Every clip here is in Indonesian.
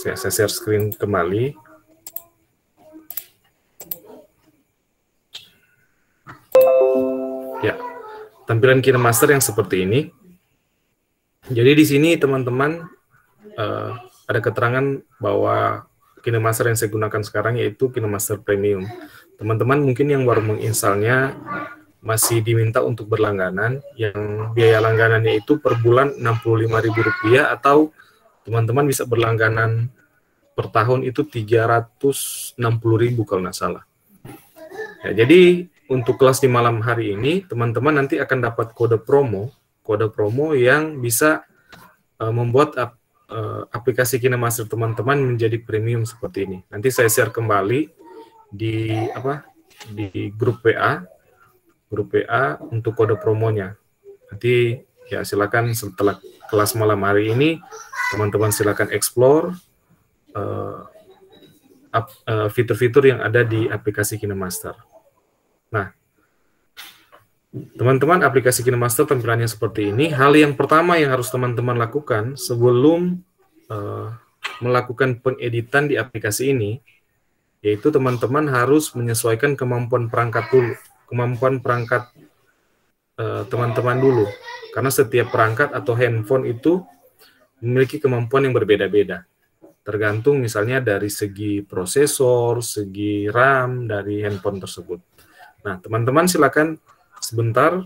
Saya share screen kembali. Ya, tampilan KineMaster yang seperti ini. Jadi di sini teman-teman ada keterangan bahwa KineMaster yang saya gunakan sekarang yaitu KineMaster Premium. Teman-teman mungkin yang baru menginstalnya masih diminta untuk berlangganan, yang biaya langganannya itu per bulan Rp65.000 atau teman-teman bisa berlangganan per tahun itu 360.000 kalau nggak salah. Ya, jadi untuk kelas di malam hari ini, teman-teman nanti akan dapat kode promo yang bisa membuat aplikasi KineMaster teman-teman menjadi premium seperti ini. Nanti saya share kembali di grup WA untuk kode promonya. Nanti ya silakan setelah kelas malam hari ini teman-teman silakan explore fitur-fitur yang ada di aplikasi KineMaster. Nah, teman-teman, aplikasi KineMaster tampilannya seperti ini. Hal yang pertama yang harus teman-teman lakukan sebelum melakukan pengeditan di aplikasi ini, yaitu teman-teman harus menyesuaikan kemampuan perangkat dulu. Kemampuan perangkat teman-teman dulu, karena setiap perangkat atau handphone itu memiliki kemampuan yang berbeda-beda, tergantung misalnya dari segi prosesor, segi RAM dari handphone tersebut. Nah, teman-teman silakan sebentar,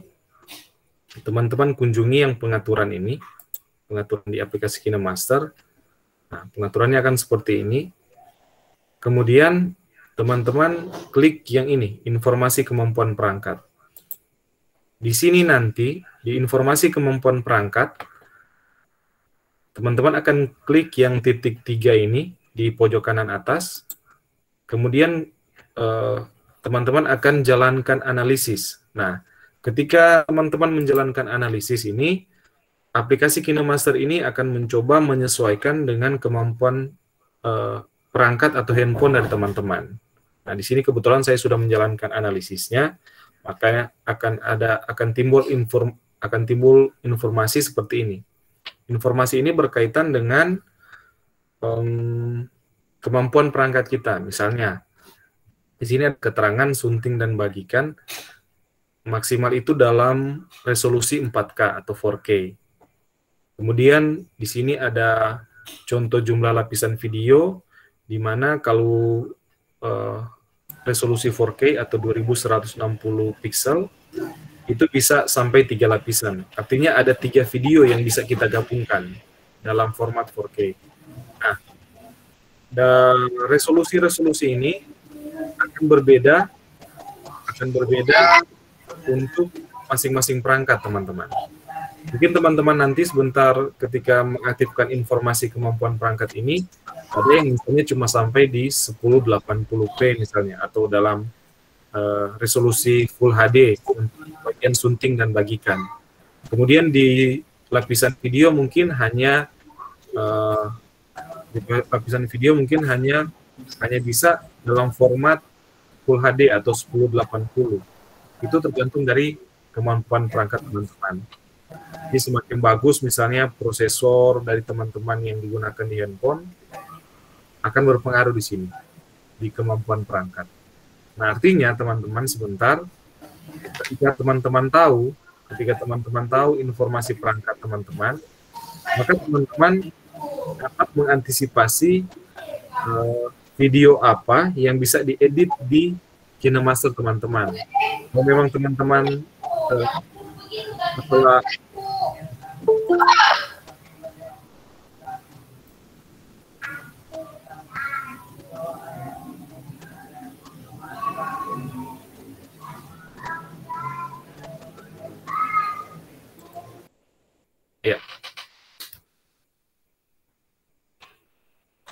teman-teman kunjungi yang pengaturan ini, pengaturan di aplikasi KineMaster. Nah, pengaturannya akan seperti ini. Kemudian teman-teman klik yang ini, informasi kemampuan perangkat. Di sini nanti, di informasi kemampuan perangkat, teman-teman akan klik yang titik 3 ini di pojok kanan atas. Kemudian teman-teman akan jalankan analisis. Nah, ketika teman-teman menjalankan analisis ini, aplikasi KineMaster ini akan mencoba menyesuaikan dengan kemampuan perangkat atau handphone dari teman-teman. Nah, di sini kebetulan saya sudah menjalankan analisisnya, makanya akan timbul informasi seperti ini. Informasi ini berkaitan dengan kemampuan perangkat kita. Misalnya, di sini ada keterangan sunting dan bagikan maksimal itu dalam resolusi 4K atau 4K. Kemudian di sini ada contoh jumlah lapisan video, di mana kalau resolusi 4K atau 2160 pixel itu bisa sampai 3 lapisan. Artinya ada 3 video yang bisa kita gabungkan dalam format 4K. Nah, dan resolusi-resolusi ini akan berbeda untuk masing-masing perangkat, teman-teman. Mungkin teman-teman nanti sebentar ketika mengaktifkan informasi kemampuan perangkat ini, ada yang misalnya cuma sampai di 1080p misalnya, atau dalam resolusi Full HD untuk bagian sunting dan bagikan. Kemudian di lapisan video mungkin hanya bisa dalam format Full HD atau 1080. Itu tergantung dari kemampuan perangkat teman-teman. Jadi semakin bagus misalnya prosesor dari teman-teman yang digunakan di handphone akan berpengaruh di sini, di kemampuan perangkat. Nah, artinya teman-teman sebentar, ketika teman-teman tahu informasi perangkat teman-teman, maka teman-teman dapat mengantisipasi video apa yang bisa diedit di KineMaster teman-teman. Kalau memang teman-teman setelah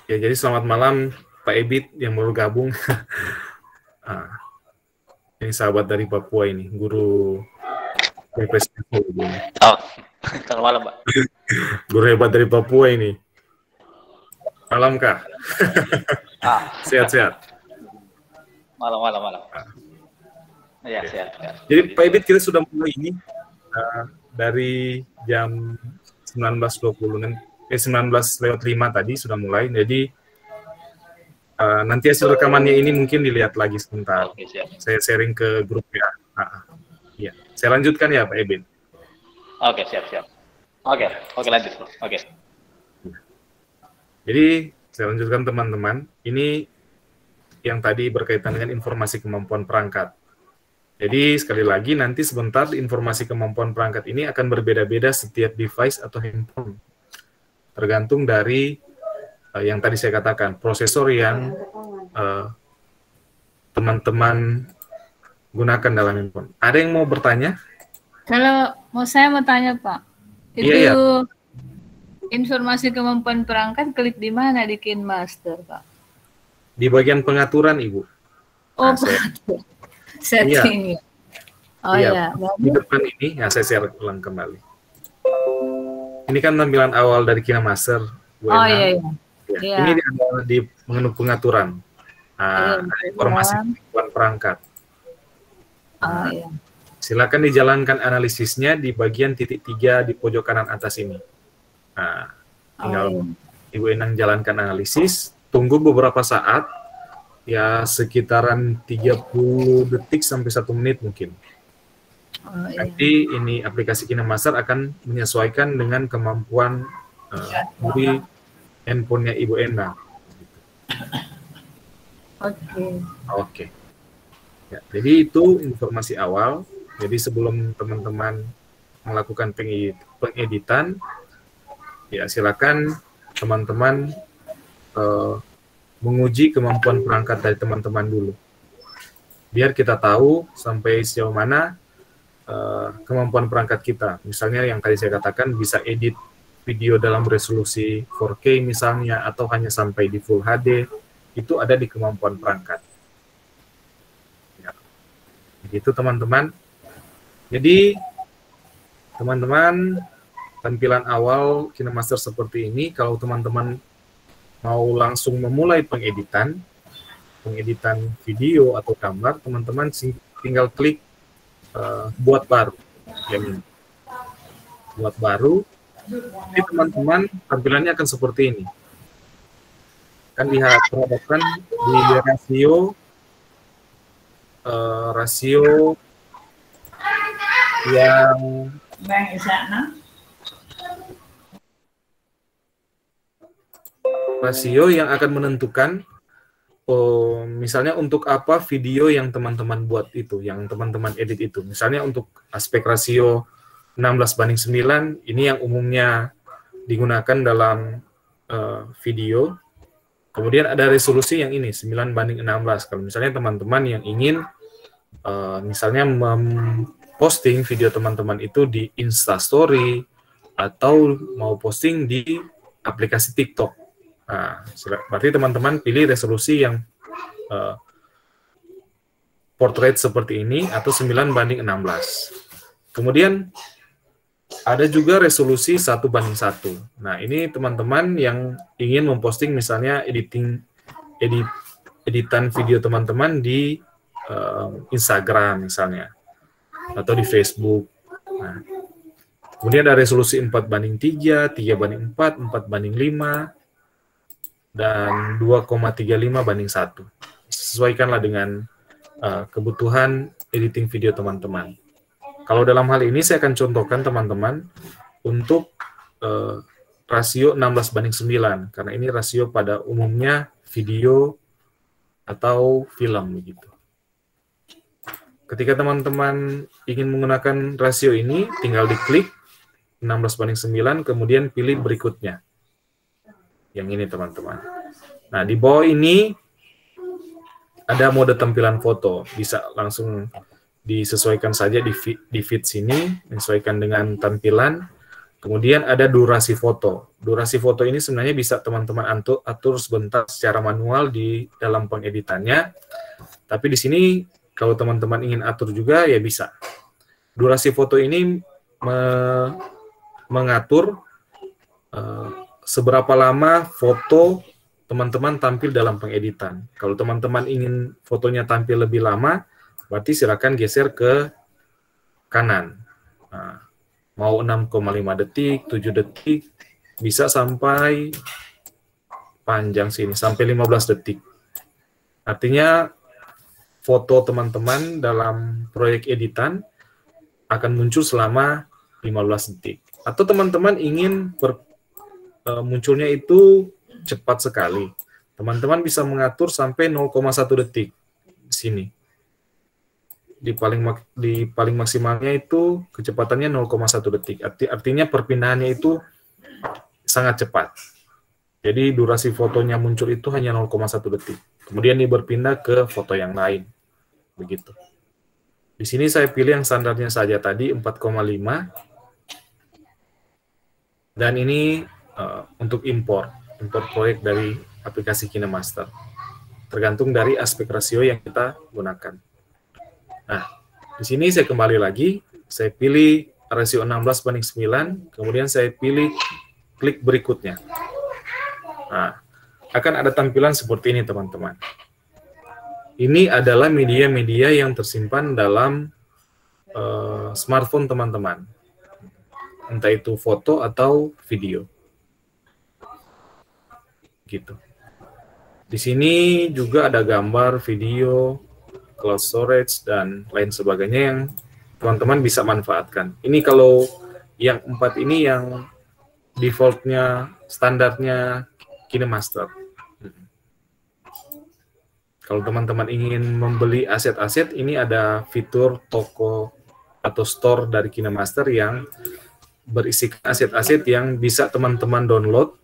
ya, jadi selamat malam Pak Ebit yang baru gabung. Ini sahabat dari Papua ini, guru BPSDM. Oh, selamat malam, Pak. Guru hebat dari Papua ini. Malam, Kak. Sehat-sehat. Malam. Ya, sehat. Jadi Pak Ebit, kita sudah mulai ini dari jam 19.20. 19:05 tadi sudah mulai. Jadi nanti hasil rekamannya ini mungkin dilihat lagi sebentar. Oke, siap. Saya sharing ke grup ya. Iya. Saya lanjutkan ya Pak Eben. Oke, siap. Oke, lanjut. Oke. Jadi saya lanjutkan teman-teman. Ini yang tadi berkaitan dengan informasi kemampuan perangkat. Jadi sekali lagi nanti sebentar informasi kemampuan perangkat ini akan berbeda-beda setiap device atau handphone. Tergantung dari yang tadi saya katakan, prosesor yang teman-teman gunakan dalam handphone. Ada yang mau bertanya? Kalau saya mau tanya Pak, itu iya. Informasi kemampuan perangkat klik di mana di KineMaster Pak? Di bagian pengaturan Ibu. Oh, setting. Oh iya. Di depan ini, ya saya share ulang kembali. Ini kan tampilan awal dari KineMaster. Oh iya. Ini ada di menu pengaturan. Ada informasi kemampuan perangkat. Iya. Silakan dijalankan analisisnya di bagian titik 3 di pojok kanan atas ini. Tinggal Ibu Enang jalankan analisis, tunggu beberapa saat, ya sekitaran 30 detik sampai 1 menit mungkin. Nanti ini aplikasi KineMaster akan menyesuaikan dengan kemampuan dari handphonenya Ibu Enang. Oke. Ya, jadi itu informasi awal. Jadi sebelum teman-teman melakukan pengeditan, ya silakan teman-teman menguji kemampuan perangkat dari teman-teman dulu. Biar kita tahu sampai sejauh mana kemampuan perangkat kita. Misalnya yang tadi saya katakan bisa edit video dalam resolusi 4K misalnya, atau hanya sampai di Full HD, itu ada di kemampuan perangkat. Ya. Begitu teman-teman. Jadi teman-teman, tampilan awal KineMaster seperti ini. Kalau teman-teman mau langsung memulai pengeditan video atau gambar, teman-teman tinggal klik buat baru. Buat baru. Jadi teman-teman, tampilannya akan seperti ini. Kan dihadapkan di rasio yang akan menentukan misalnya untuk apa video yang teman-teman buat itu, yang teman-teman edit itu. Misalnya untuk aspek rasio 16:9, ini yang umumnya digunakan dalam video. Kemudian ada resolusi yang ini 9:16. Kalau misalnya teman-teman yang ingin misalnya posting video teman-teman itu di Instastory atau mau posting di aplikasi TikTok. Nah, berarti teman-teman pilih resolusi yang portrait seperti ini atau 9:16. Kemudian ada juga resolusi 1:1. Nah, ini teman-teman yang ingin memposting misalnya editan video teman-teman di Instagram misalnya, atau di Facebook. Nah, kemudian ada resolusi 4:3, 3:4, 4:5, dan 2,35:1. Sesuaikanlah dengan kebutuhan editing video teman-teman. Kalau dalam hal ini saya akan contohkan teman-teman untuk rasio 16:9, karena ini rasio pada umumnya video atau film begitu. Ketika teman-teman ingin menggunakan rasio ini, tinggal diklik 16:9, kemudian pilih berikutnya. Yang ini teman-teman. Nah, di bawah ini ada mode tampilan foto. Bisa langsung disesuaikan saja di feed sini, menyesuaikan dengan tampilan. Kemudian ada durasi foto. Durasi foto ini sebenarnya bisa teman-teman atur sebentar secara manual di dalam pengeditannya. Tapi di sini kalau teman-teman ingin atur juga, ya bisa. Durasi foto ini mengatur seberapa lama foto teman-teman tampil dalam pengeditan. Kalau teman-teman ingin fotonya tampil lebih lama, berarti silakan geser ke kanan. Nah, mau 6,5 detik, 7 detik, bisa sampai panjang sini, sampai 15 detik. Artinya foto teman-teman dalam proyek editan akan muncul selama 15 detik. Atau teman-teman ingin munculnya itu cepat sekali. Teman-teman bisa mengatur sampai 0,1 detik di sini. Di paling maksimalnya itu kecepatannya 0,1 detik. Artinya perpindahannya itu sangat cepat. Jadi durasi fotonya muncul itu hanya 0,1 detik. Kemudian dia berpindah ke foto yang lain. Begitu. Di sini saya pilih yang standarnya saja tadi 4,5. Dan ini untuk import proyek dari aplikasi KineMaster. Tergantung dari aspek rasio yang kita gunakan. Nah, di sini saya kembali lagi, saya pilih rasio 16:9, kemudian saya pilih klik berikutnya. Nah, akan ada tampilan seperti ini, teman-teman. Ini adalah media-media yang tersimpan dalam smartphone teman-teman. Entah itu foto atau video. Gitu. Di sini juga ada gambar, video, cloud storage, dan lain sebagainya yang teman-teman bisa manfaatkan. Ini kalau yang 4 ini yang defaultnya, standarnya KineMaster. Kalau teman-teman ingin membeli aset-aset, ini ada fitur toko atau store dari KineMaster yang berisikan aset-aset yang bisa teman-teman download,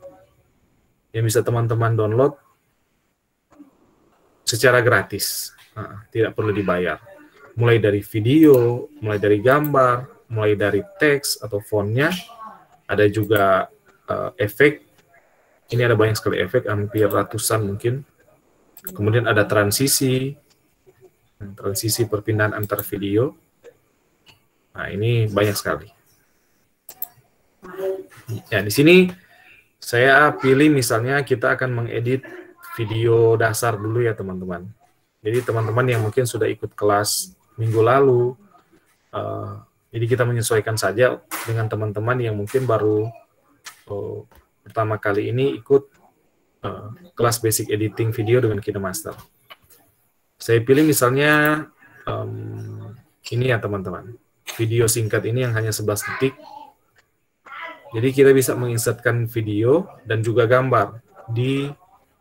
secara gratis, tidak perlu dibayar. Mulai dari video, mulai dari gambar, mulai dari teks atau fontnya, ada juga efek. Ini ada banyak sekali efek, hampir ratusan mungkin. Kemudian ada transisi perpindahan antar video. Nah, ini banyak sekali. Ya, di sini saya pilih misalnya kita akan mengedit video dasar dulu ya, teman-teman. Jadi teman-teman yang mungkin sudah ikut kelas minggu lalu, jadi kita menyesuaikan saja dengan teman-teman yang mungkin baru pertama kali ini ikut kelas basic editing video dengan KineMaster. Saya pilih misalnya ini ya, teman-teman. Video singkat ini yang hanya 11 detik. Jadi kita bisa menginsertkan video dan juga gambar di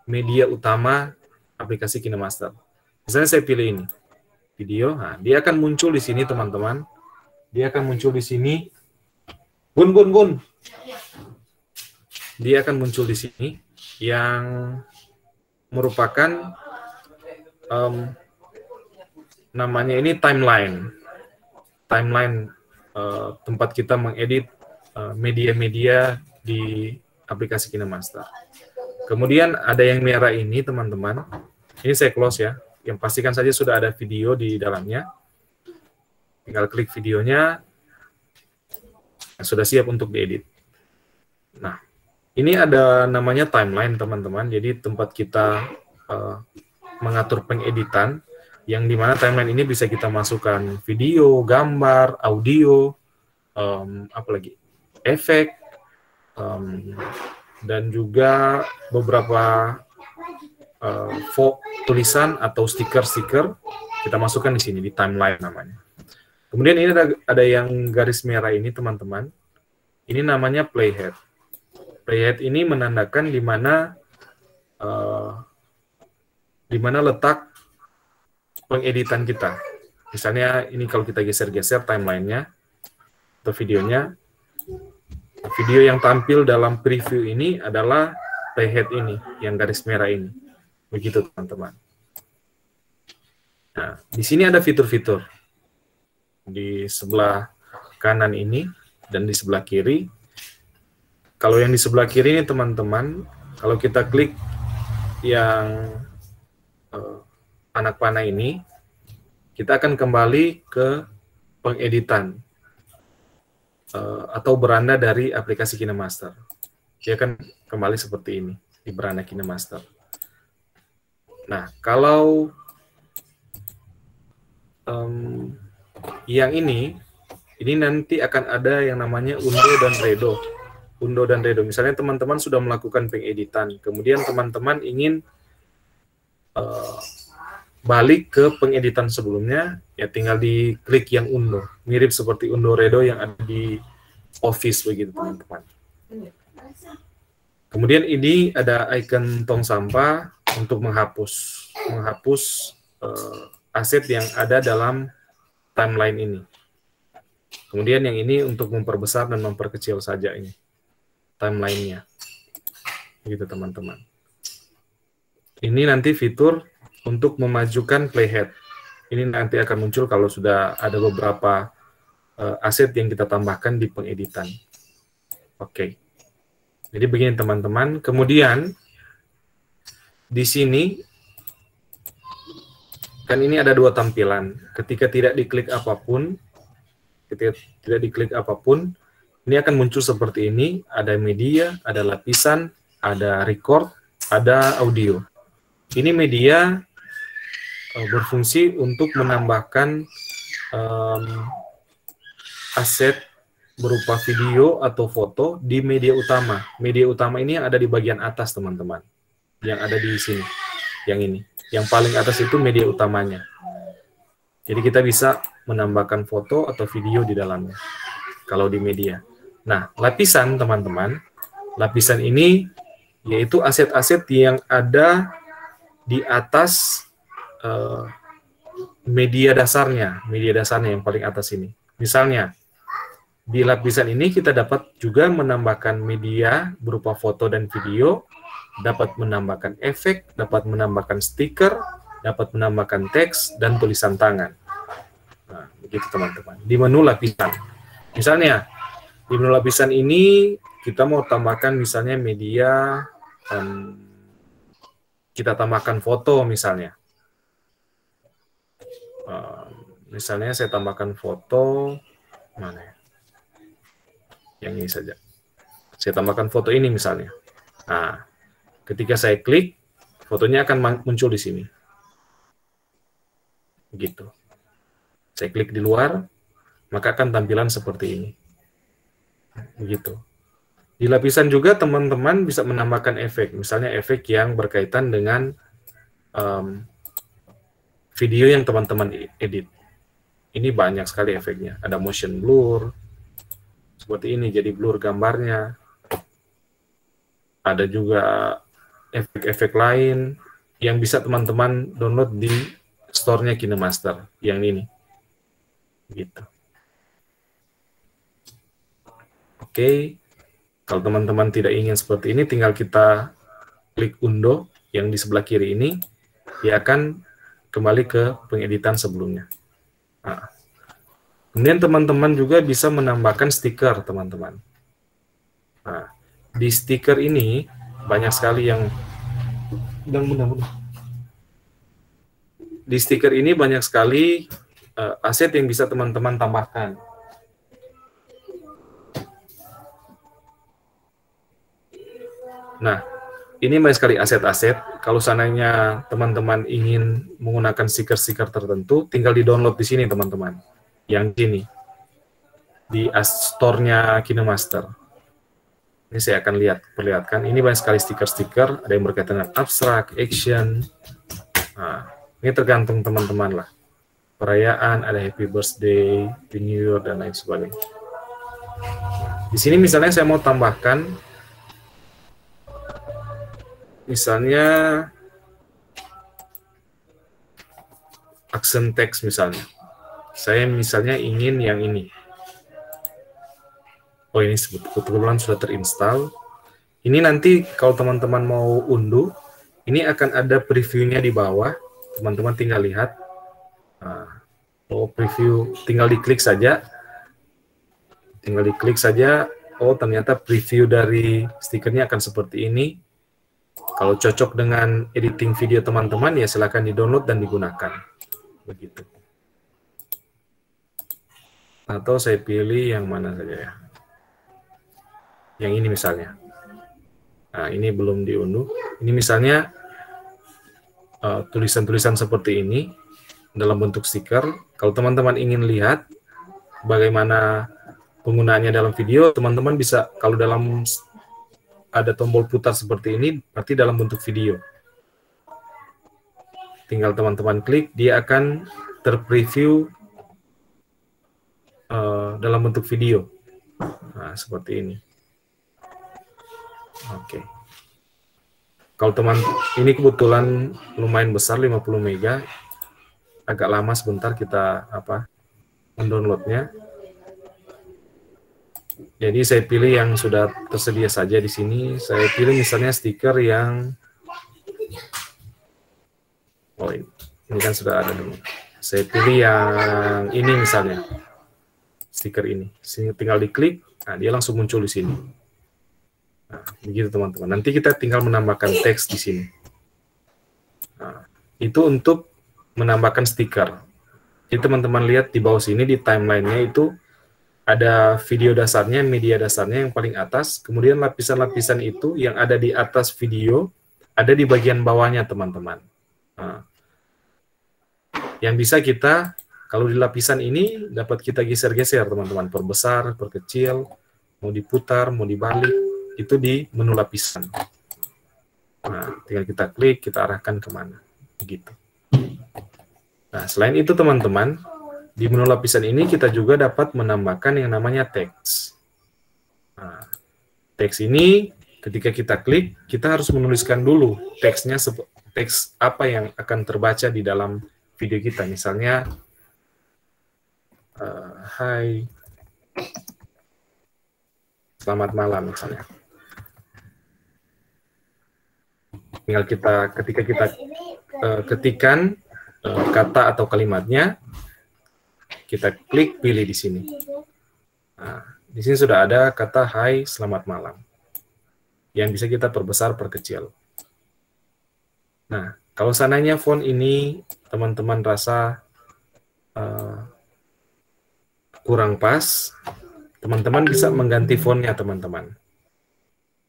media utama aplikasi KineMaster. Misalnya saya pilih ini, video, nah, dia akan muncul di sini, teman-teman. Dia akan muncul di sini. Bun. Dia akan muncul di sini yang merupakan namanya ini timeline. Tempat kita mengedit media-media di aplikasi KineMaster. Kemudian ada yang merah ini, teman-teman. Ini saya close ya. Yang pastikan saja sudah ada video di dalamnya. Tinggal klik videonya. Sudah siap untuk diedit. Nah, ini ada namanya timeline, teman-teman. Jadi tempat kita mengatur pengeditan, yang dimana timeline ini bisa kita masukkan video, gambar, audio, apalagi efek, dan juga beberapa tulisan atau stiker-stiker kita masukkan di sini di timeline namanya. Kemudian ini ada yang garis merah ini, teman-teman. Ini namanya playhead. Playhead ini menandakan di mana letak pengeditan kita. Misalnya ini kalau kita geser-geser timelinenya atau videonya, video yang tampil dalam preview ini adalah playhead ini, yang garis merah ini. Begitu, teman-teman. Nah, di sini ada fitur-fitur. Di sebelah kanan ini dan di sebelah kiri. Kalau yang di sebelah kiri ini, teman-teman, kalau kita klik yang anak panah ini, kita akan kembali ke pengeditan atau beranda dari aplikasi KineMaster. Dia akan kembali seperti ini di beranda KineMaster. Nah, kalau yang ini nanti akan ada yang namanya undo dan redo. Undo dan Redo. Misalnya teman-teman sudah melakukan pengeditan, kemudian teman-teman ingin balik ke pengeditan sebelumnya, ya tinggal diklik yang Undo. Mirip seperti Undo Redo yang ada di Office begitu teman-teman. Kemudian ini ada icon tong sampah untuk menghapus aset yang ada dalam timeline ini. Kemudian yang ini untuk memperbesar dan memperkecil saja ini timelinenya, gitu teman-teman. Ini nanti fitur untuk memajukan playhead. Ini nanti akan muncul kalau sudah ada beberapa aset yang kita tambahkan di pengeditan. Oke. Jadi begini teman-teman. Kemudian di sini kan ini ada dua tampilan. Ketika tidak diklik apapun, ini akan muncul seperti ini. Ada media, ada lapisan, ada record, ada audio. Ini media berfungsi untuk menambahkan aset berupa video atau foto di media utama. Media utama ini yang ada di bagian atas, teman-teman. Yang ada di sini. Yang ini. Yang paling atas itu media utamanya. Jadi kita bisa menambahkan foto atau video di dalamnya. Kalau di media. Nah, lapisan, teman-teman. Lapisan ini yaitu aset-aset yang ada di atas media dasarnya. Media dasarnya yang paling atas ini. Misalnya, di lapisan ini kita dapat juga menambahkan media berupa foto dan video, dapat menambahkan efek, dapat menambahkan stiker, dapat menambahkan teks, dan tulisan tangan. Nah, begitu teman-teman. Di menu lapisan. Misalnya, di menu lapisan ini kita mau tambahkan misalnya media, kita tambahkan foto misalnya. Misalnya saya tambahkan foto, mana ya? Yang ini saja. Saya tambahkan foto ini misalnya. Nah, ketika saya klik, fotonya akan muncul di sini. Begitu. Saya klik di luar, maka akan tampilan seperti ini. Begitu. Di lapisan juga teman-teman bisa menambahkan efek. Misalnya efek yang berkaitan dengan video yang teman-teman edit. Ini banyak sekali efeknya. Ada motion blur, seperti ini, jadi blur gambarnya. Ada juga efek-efek lain yang bisa teman-teman download di store-nya KineMaster, yang ini. Gitu. Oke, kalau teman-teman tidak ingin seperti ini, tinggal kita klik Undo yang di sebelah kiri ini, dia akan kembali ke pengeditan sebelumnya. Nah, kemudian teman-teman juga bisa menambahkan stiker, teman-teman. Nah, di stiker ini banyak sekali yang di stiker ini banyak sekali aset yang bisa teman-teman tambahkan. Nah, ini banyak sekali aset-aset. Kalau seandainya teman-teman ingin menggunakan stiker-stiker tertentu, tinggal di-download di sini, teman-teman. Yang ini, di store-nya KineMaster. Ini saya akan perlihatkan. Ini banyak sekali stiker-stiker, ada yang berkaitan dengan abstrak, action. Nah, ini tergantung teman-teman lah. Perayaan, ada happy birthday, happy new year, dan lain sebagainya. Di sini misalnya saya mau tambahkan, misalnya aksen teks misalnya. Saya misalnya ingin yang ini. Oh, ini kebetulan sudah terinstall. Ini nanti kalau teman-teman mau unduh, ini akan ada previewnya di bawah. Teman-teman tinggal lihat. Nah, preview, tinggal diklik saja. Oh, ternyata preview dari stikernya akan seperti ini. Kalau cocok dengan editing video teman-teman, ya silakan di-download dan digunakan. Begitu. Atau saya pilih yang mana saja ya. Yang ini misalnya. Nah, ini belum diunduh. Ini misalnya tulisan-tulisan seperti ini dalam bentuk stiker. Kalau teman-teman ingin lihat bagaimana penggunaannya dalam video, teman-teman bisa, kalau dalam ada tombol putar seperti ini, berarti dalam bentuk video. Tinggal teman-teman klik, dia akan terpreview dalam bentuk video. Nah, seperti ini. Oke. Kalau ini kebetulan lumayan besar, 50 mega. Agak lama sebentar kita mendownloadnya. Jadi saya pilih yang sudah tersedia saja di sini. Saya pilih misalnya stiker yang ini kan sudah ada dulu. Saya pilih yang ini misalnya. Stiker ini. Sini tinggal diklik, nah dia langsung muncul di sini. Nah, begitu teman-teman. Nanti kita tinggal menambahkan teks di sini. Nah, itu untuk menambahkan stiker. Jadi teman-teman lihat di bawah sini di timeline-nya itu ada video dasarnya, media dasarnya yang paling atas, kemudian lapisan-lapisan itu yang ada di atas video ada di bagian bawahnya teman-teman. Nah, yang bisa kita, kalau di lapisan ini dapat kita geser-geser teman-teman, perbesar, perkecil, mau diputar, mau dibalik, itu di menu lapisan. Nah, tinggal kita klik, kita arahkan kemana, begitu. Nah, selain itu teman-teman, di menu lapisan ini kita juga dapat menambahkan yang namanya teks. Nah, teks ini ketika kita klik, kita harus menuliskan dulu teksnya, teks apa yang akan terbaca di dalam video kita. Misalnya, hai, selamat malam misalnya. Tinggal ketika kita ketikkan kata atau kalimatnya, kita klik pilih di sini. Nah, di sini sudah ada kata hai, selamat malam. Yang bisa kita perbesar, perkecil. Nah, kalau seandainya font ini teman-teman rasa kurang pas, teman-teman bisa mengganti fontnya teman-teman.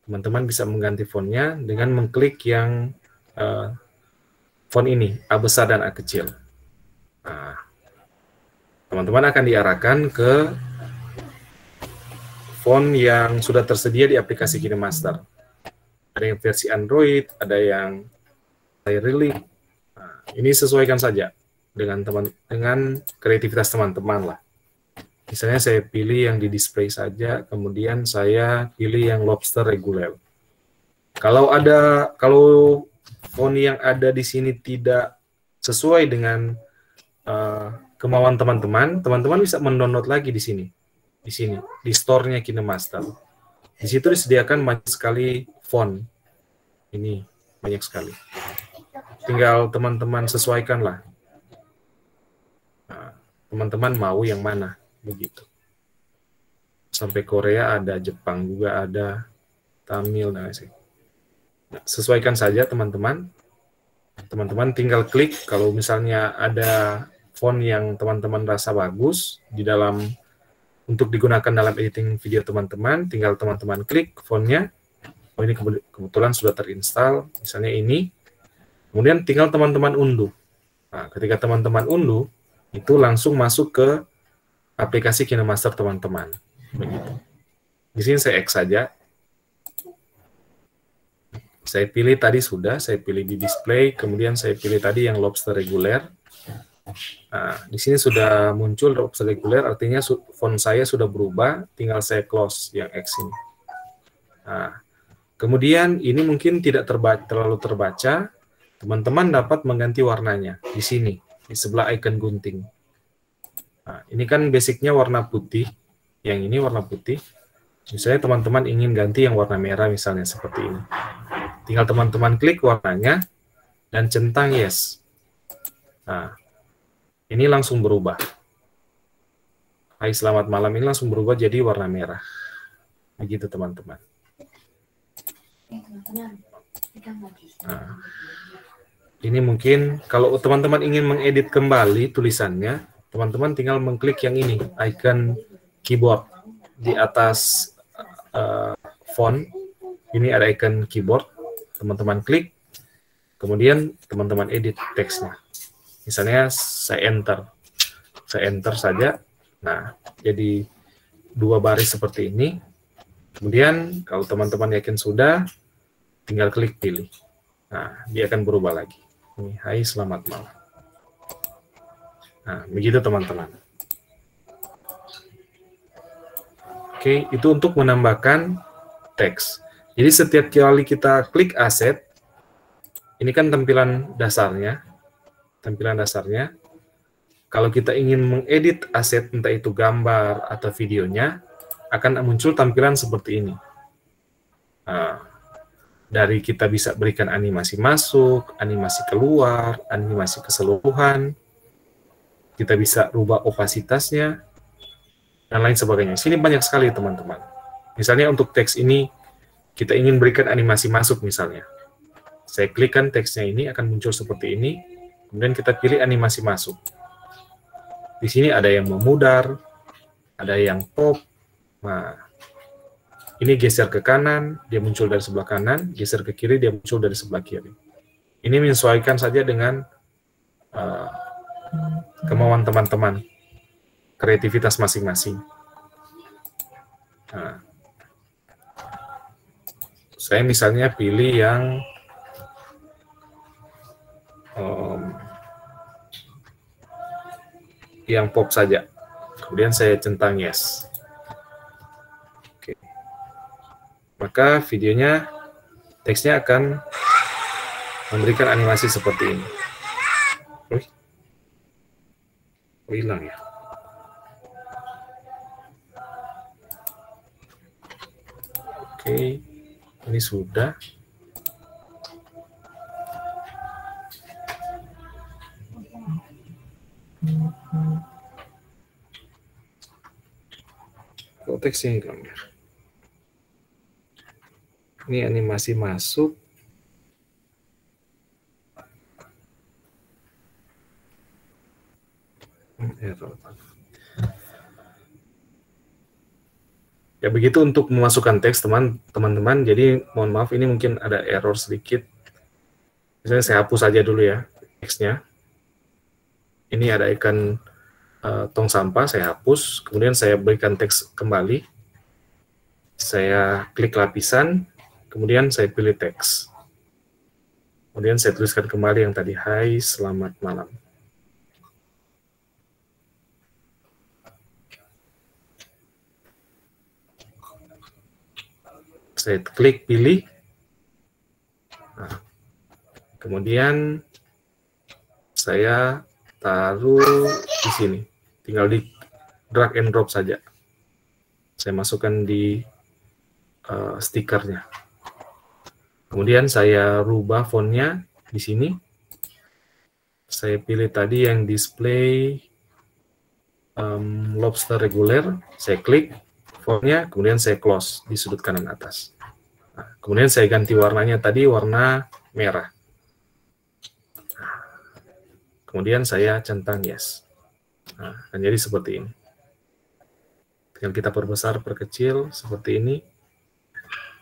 Teman-teman bisa mengganti fontnya dengan mengklik yang font ini, A besar dan A kecil. Nah, teman-teman akan diarahkan ke font yang sudah tersedia di aplikasi KineMaster. Ada yang versi Android, ada yang Relic. Nah, ini sesuaikan saja dengan kreativitas teman-teman lah. Misalnya saya pilih yang di display saja, kemudian saya pilih yang lobster reguler. Kalau font yang ada di sini tidak sesuai dengan kemauan teman-teman, teman-teman bisa mendownload lagi di sini, di store-nya KineMaster. Di situ disediakan banyak sekali font. Ini banyak sekali. Tinggal teman-teman sesuaikan lah. Teman-teman mau yang mana, begitu. Sampai Korea ada, Jepang juga ada, Tamil, nah, sesuaikan saja teman-teman. Teman-teman tinggal klik kalau misalnya ada font yang teman-teman rasa bagus di dalam untuk digunakan dalam editing video teman-teman, tinggal teman-teman klik fontnya. Oh, ini kebetulan sudah terinstall, misalnya ini. Kemudian tinggal teman-teman unduh. Nah, ketika teman-teman unduh, itu langsung masuk ke aplikasi KineMaster teman-teman. Begitu. Di sini saya X saja. Saya pilih tadi sudah, saya pilih di display, kemudian saya pilih tadi yang lobster reguler. Nah, di sini sudah muncul lobster reguler, artinya font saya sudah berubah, tinggal saya close yang X ini. Nah, kemudian ini mungkin tidak terlalu terbaca, teman-teman dapat mengganti warnanya di sini, di sebelah icon gunting. Nah, ini kan basicnya warna putih, yang ini warna putih. Misalnya teman-teman ingin ganti yang warna merah misalnya seperti ini. Tinggal teman-teman klik warnanya dan centang yes. Nah, ini langsung berubah. Hai selamat malam ini langsung berubah jadi warna merah. Begitu teman-teman. Nah, ini mungkin kalau teman-teman ingin mengedit kembali tulisannya, teman-teman tinggal mengklik yang ini, icon keyboard di atas font. Ini ada icon keyboard, teman-teman klik, kemudian teman-teman edit teksnya. Misalnya saya enter saja. Nah, jadi 2 baris seperti ini. Kemudian kalau teman-teman yakin sudah, tinggal klik pilih. Nah, dia akan berubah lagi. Ini, hai selamat malam. Nah, begitu teman-teman. Oke, itu untuk menambahkan teks. Jadi setiap kali kita klik aset, ini kan tampilan dasarnya. Tampilan dasarnya. Kalau kita ingin mengedit aset, entah itu gambar atau videonya, akan muncul tampilan seperti ini. Nah, dari kita bisa berikan animasi masuk, animasi keluar, animasi keseluruhan, kita bisa rubah opasitasnya, dan lain sebagainya. Sini banyak sekali teman-teman. Misalnya untuk teks ini, kita ingin berikan animasi masuk misalnya. Saya klikkan teksnya ini, akan muncul seperti ini, kemudian kita pilih animasi masuk. Di sini ada yang memudar, ada yang pop. Nah, ini geser ke kanan, dia muncul dari sebelah kanan, geser ke kiri, dia muncul dari sebelah kiri. Ini menyesuaikan saja dengan kemauan teman-teman, kreativitas masing-masing. Nah, saya misalnya pilih yang pop saja. Kemudian saya centang yes. Oke. Maka videonya, teksnya akan memberikan animasi seperti ini. Oh, hilang ya. Oke, ini sudah. Kok teksnya hilang ya? Ini animasi masuk. Error. Ya begitu untuk memasukkan teks teman-teman. Jadi mohon maaf ini mungkin ada error sedikit. Misalnya saya hapus saja dulu ya teksnya. Ini ada ikan tong sampah, saya hapus. Kemudian saya berikan teks kembali. Saya klik lapisan, kemudian saya pilih teks. Kemudian saya tuliskan kembali yang tadi, hai selamat malam. Saya klik pilih. Nah, kemudian saya taruh di sini. Tinggal di drag and drop saja. Saya masukkan di stikernya. Kemudian saya rubah fontnya di sini. Saya pilih tadi yang display lobster reguler. Saya klik fontnya, kemudian saya close di sudut kanan atas. Nah, kemudian saya ganti warnanya tadi warna merah. Kemudian saya centang yes. Nah, dan jadi seperti ini. Tinggal kita perbesar, perkecil, seperti ini.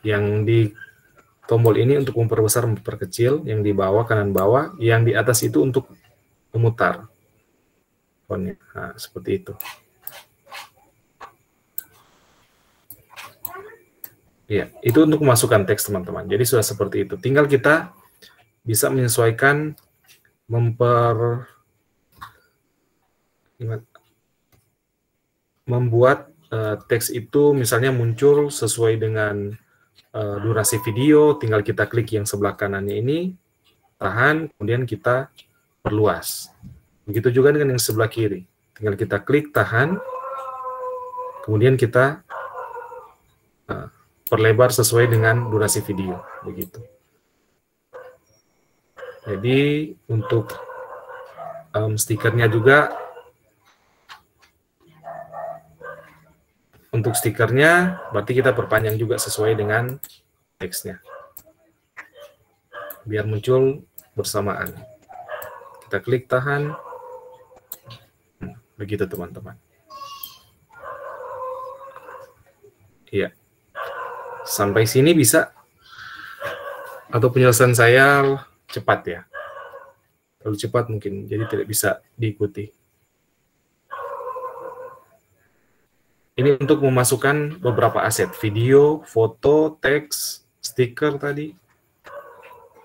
Yang di tombol ini untuk memperbesar, memperkecil. Yang di bawah, kanan bawah. Yang di atas itu untuk memutar fontnya. Nah, seperti itu. Ya, itu untuk memasukkan teks teman-teman. Jadi sudah seperti itu. Tinggal kita bisa menyesuaikan, membuat teks itu misalnya muncul sesuai dengan durasi video. Tinggal kita klik yang sebelah kanannya ini, tahan, kemudian kita perluas. Begitu juga dengan yang sebelah kiri. Tinggal kita klik, tahan, kemudian kita perlebar sesuai dengan durasi video, begitu. Jadi untuk stikernya juga, untuk stikernya berarti kita perpanjang juga sesuai dengan teksnya, biar muncul bersamaan. Kita klik tahan, begitu teman-teman. Iya. Sampai sini bisa, atau penyelesaian saya cepat ya, terlalu cepat mungkin, jadi tidak bisa diikuti. Ini untuk memasukkan beberapa aset, video, foto, teks, stiker tadi,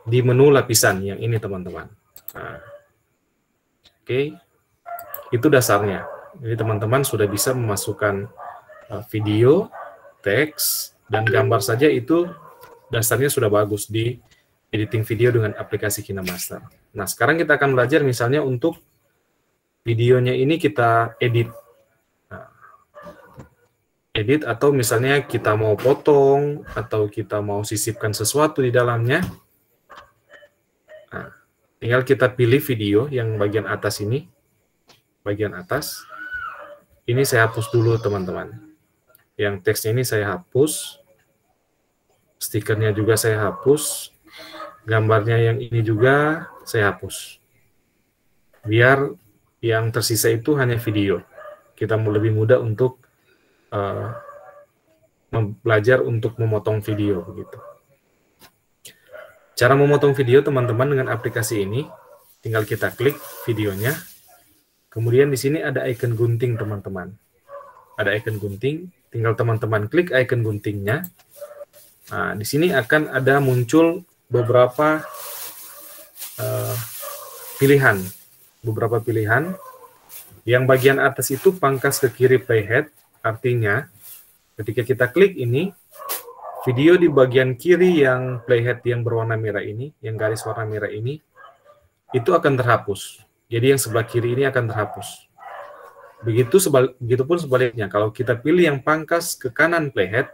di menu lapisan yang ini teman-teman. Nah, oke, itu dasarnya. Jadi teman-teman sudah bisa memasukkan video, teks, dan gambar saja itu dasarnya sudah bagus di editing video dengan aplikasi KineMaster. Nah, sekarang kita akan belajar misalnya untuk videonya ini kita edit. Nah, edit atau misalnya kita mau potong atau kita mau sisipkan sesuatu di dalamnya. Nah, tinggal kita pilih video yang bagian atas ini. Bagian atas. Ini saya hapus dulu teman-teman. Yang teksnya ini saya hapus. Stikernya juga saya hapus. Gambarnya yang ini juga saya hapus. Biar yang tersisa itu hanya video. Kita mau lebih mudah untuk belajar untuk memotong video begitu. Cara memotong video teman-teman dengan aplikasi ini, tinggal kita klik videonya. Kemudian di sini ada icon gunting teman-teman. Ada icon gunting, tinggal teman-teman klik icon guntingnya. Nah, di sini akan ada muncul beberapa pilihan. Beberapa pilihan. Yang bagian atas itu pangkas ke kiri playhead, artinya ketika kita klik ini, video di bagian kiri yang playhead yang berwarna merah ini, yang garis warna merah ini, itu akan terhapus. Jadi yang sebelah kiri ini akan terhapus. Begitupun sebaliknya, kalau kita pilih yang pangkas ke kanan playhead,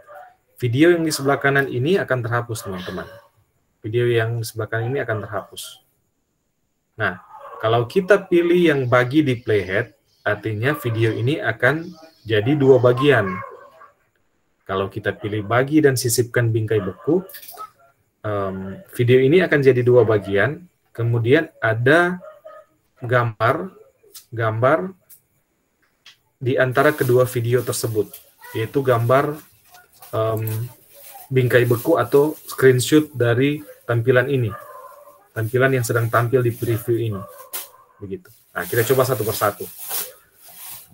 video yang di sebelah kanan ini akan terhapus, teman-teman. Video yang di sebelah kanan ini akan terhapus. Nah, kalau kita pilih yang bagi di playhead, artinya video ini akan jadi dua bagian. Kalau kita pilih bagi dan sisipkan bingkai beku, video ini akan jadi dua bagian. Kemudian ada gambar di antara kedua video tersebut, yaitu gambar bingkai beku atau screenshot dari tampilan ini, tampilan yang sedang tampil di preview ini. Begitu. Nah, kita coba satu persatu.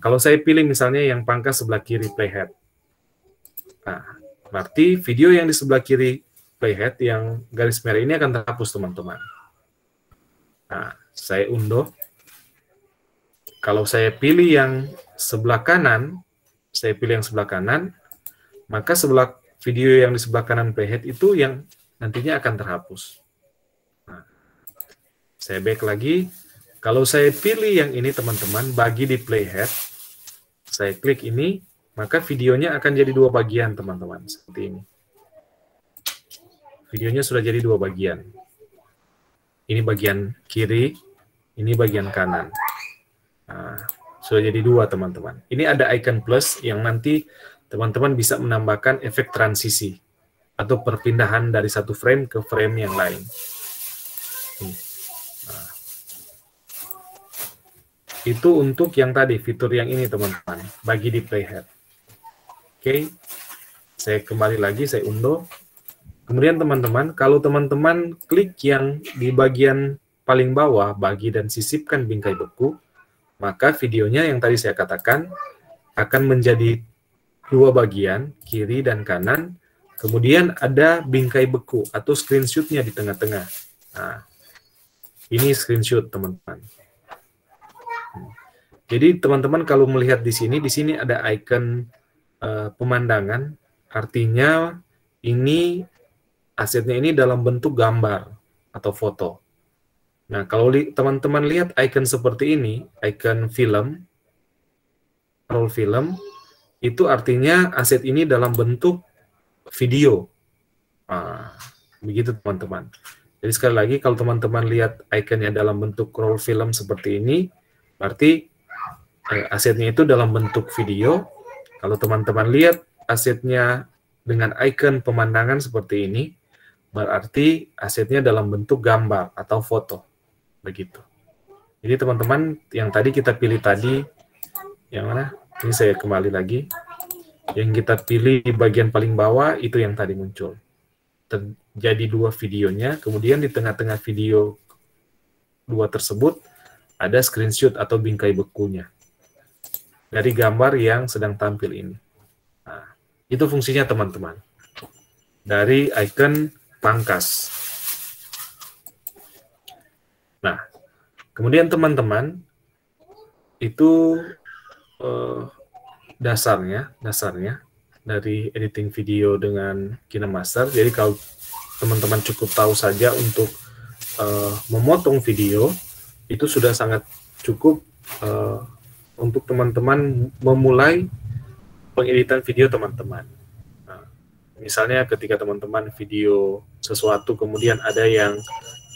Kalau saya pilih misalnya yang pangkas sebelah kiri playhead. Nah, berarti video yang di sebelah kiri playhead yang garis merah ini akan terhapus, teman-teman. Nah, saya unduh. Kalau saya pilih yang sebelah kanan, maka video yang di sebelah kanan playhead itu yang nantinya akan terhapus. Nah, saya back lagi. Kalau saya pilih yang ini, teman-teman, bagi di playhead, saya klik ini, maka videonya akan jadi dua bagian, teman-teman, seperti ini. Videonya sudah jadi dua bagian. Ini bagian kiri, ini bagian kanan. Nah, sudah jadi dua, teman-teman. Ini ada icon plus yang nanti teman-teman bisa menambahkan efek transisi atau perpindahan dari satu frame ke frame yang lain. Nah, itu untuk yang tadi, fitur yang ini, teman-teman, bagi di playhead. Oke, saya kembali lagi, saya unduh. Kemudian teman-teman, kalau teman-teman klik yang di bagian paling bawah, bagi dan sisipkan bingkai beku, maka videonya yang tadi saya katakan akan menjadi dua bagian, kiri dan kanan. Kemudian ada bingkai beku atau screenshot-nya di tengah-tengah. Nah, ini screenshot, teman-teman. Jadi teman-teman kalau melihat di sini ada icon pemandangan, artinya ini asetnya ini dalam bentuk gambar atau foto. Nah, kalau teman-teman lihat icon seperti ini, icon film, roll film, itu artinya aset ini dalam bentuk video. Nah, begitu teman-teman. Jadi sekali lagi, kalau teman-teman lihat ikonnya dalam bentuk roll film seperti ini, berarti asetnya itu dalam bentuk video. Kalau teman-teman lihat asetnya dengan icon pemandangan seperti ini, berarti asetnya dalam bentuk gambar atau foto. Begitu. Jadi teman-teman, yang tadi kita pilih tadi, yang mana? Ini saya kembali lagi. Yang kita pilih di bagian paling bawah, itu yang tadi muncul. Terjadi dua videonya, kemudian di tengah-tengah video dua tersebut, ada screenshot atau bingkai bekunya dari gambar yang sedang tampil ini. Itu fungsinya teman-teman. Dari icon pangkas. Nah, kemudian teman-teman, itu dasarnya dari editing video dengan KineMaster. Jadi kalau teman-teman cukup tahu saja untuk memotong video, itu sudah sangat cukup untuk teman-teman memulai pengeditan video teman-teman. Nah, misalnya ketika teman-teman video sesuatu, kemudian ada yang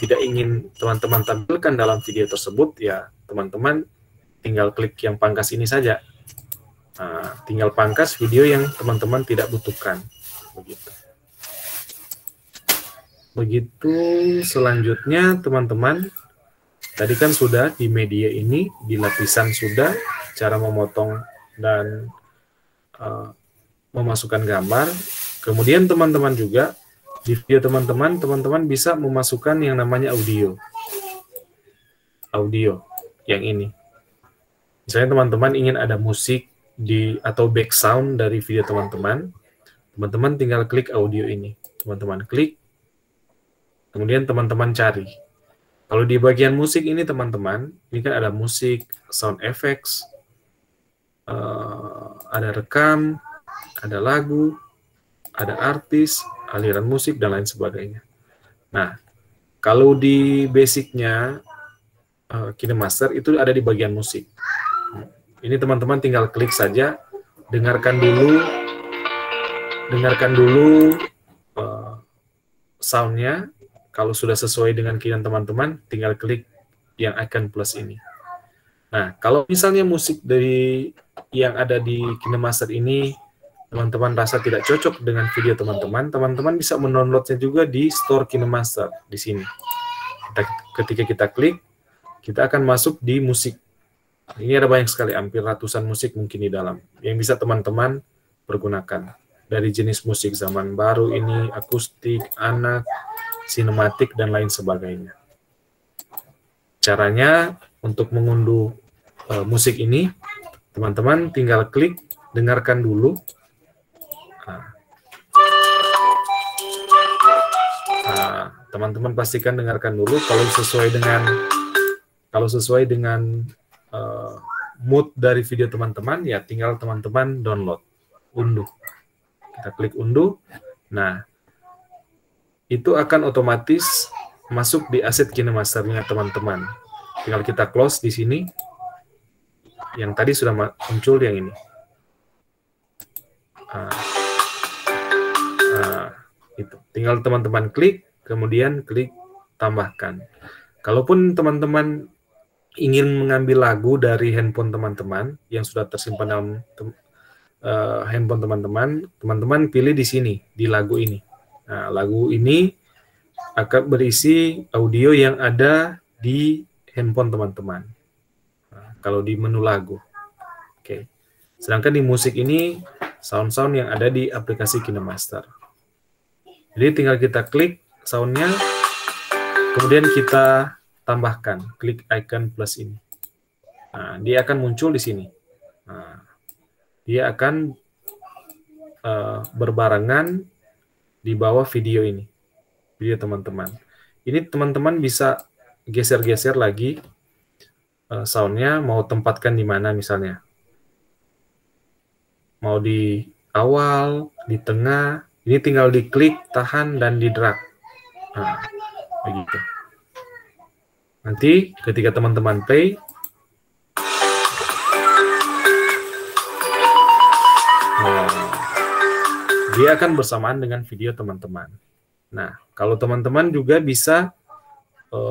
tidak ingin teman-teman tampilkan dalam video tersebut, ya teman-teman tinggal klik yang pangkas ini saja. Nah, tinggal pangkas video yang teman-teman tidak butuhkan. Begitu selanjutnya teman-teman, tadi kan sudah di media ini, di lapisan sudah, cara memotong dan memasukkan gambar. Kemudian teman-teman juga, di video teman-teman bisa memasukkan yang namanya audio. Audio, yang ini. Misalnya teman-teman ingin ada musik atau back sound dari video teman-teman tinggal klik audio ini. Teman-teman klik, kemudian teman-teman cari. Kalau di bagian musik ini teman-teman, ini kan ada musik, sound effects, ada rekam, ada lagu, ada artis, aliran musik, dan lain sebagainya. Nah, kalau di basicnya KineMaster itu ada di bagian musik. Ini teman-teman tinggal klik saja, dengarkan dulu soundnya. Kalau sudah sesuai dengan keinginan teman-teman, tinggal klik yang icon plus ini. Nah, kalau misalnya musik dari yang ada di KineMaster ini, teman-teman rasa tidak cocok dengan video teman-teman bisa mendownloadnya juga di store KineMaster di sini. Ketika kita klik, kita akan masuk di musik. Ini ada banyak sekali, hampir ratusan musik mungkin di dalam, yang bisa teman-teman pergunakan. Dari jenis musik zaman baru ini, akustik, anak, sinematik, dan lain sebagainya. Caranya untuk mengunduh musik ini, teman-teman tinggal klik, dengarkan dulu. Teman-teman pastikan dengarkan dulu. Kalau sesuai dengan mood dari video teman-teman, ya tinggal teman-teman download, unduh. Kita klik unduh. Nah, itu akan otomatis masuk di aset KineMaster-nya teman-teman. Tinggal kita close di sini. Yang tadi sudah muncul yang ini. Itu. Tinggal teman-teman klik, kemudian klik tambahkan. Kalaupun teman-teman ingin mengambil lagu dari handphone teman-teman yang sudah tersimpan dalam handphone teman-teman pilih di sini, di lagu ini. Nah, lagu ini akan berisi audio yang ada di handphone teman-teman. Nah, kalau di menu lagu. Oke. Sedangkan di musik ini, sound-sound yang ada di aplikasi KineMaster. Jadi tinggal kita klik sound-nya, kemudian kita tambahkan, klik icon plus ini. Nah, dia akan muncul di sini. Nah, dia akan berbarengan di bawah video ini, video teman-teman. Ini teman-teman bisa geser-geser lagi sound-nya, mau tempatkan di mana misalnya. Mau di awal, di tengah, ini tinggal diklik, tahan, dan di drag. Nah, begitu. Nanti ketika teman-teman play, dia akan bersamaan dengan video teman-teman. Nah, kalau teman-teman juga bisa,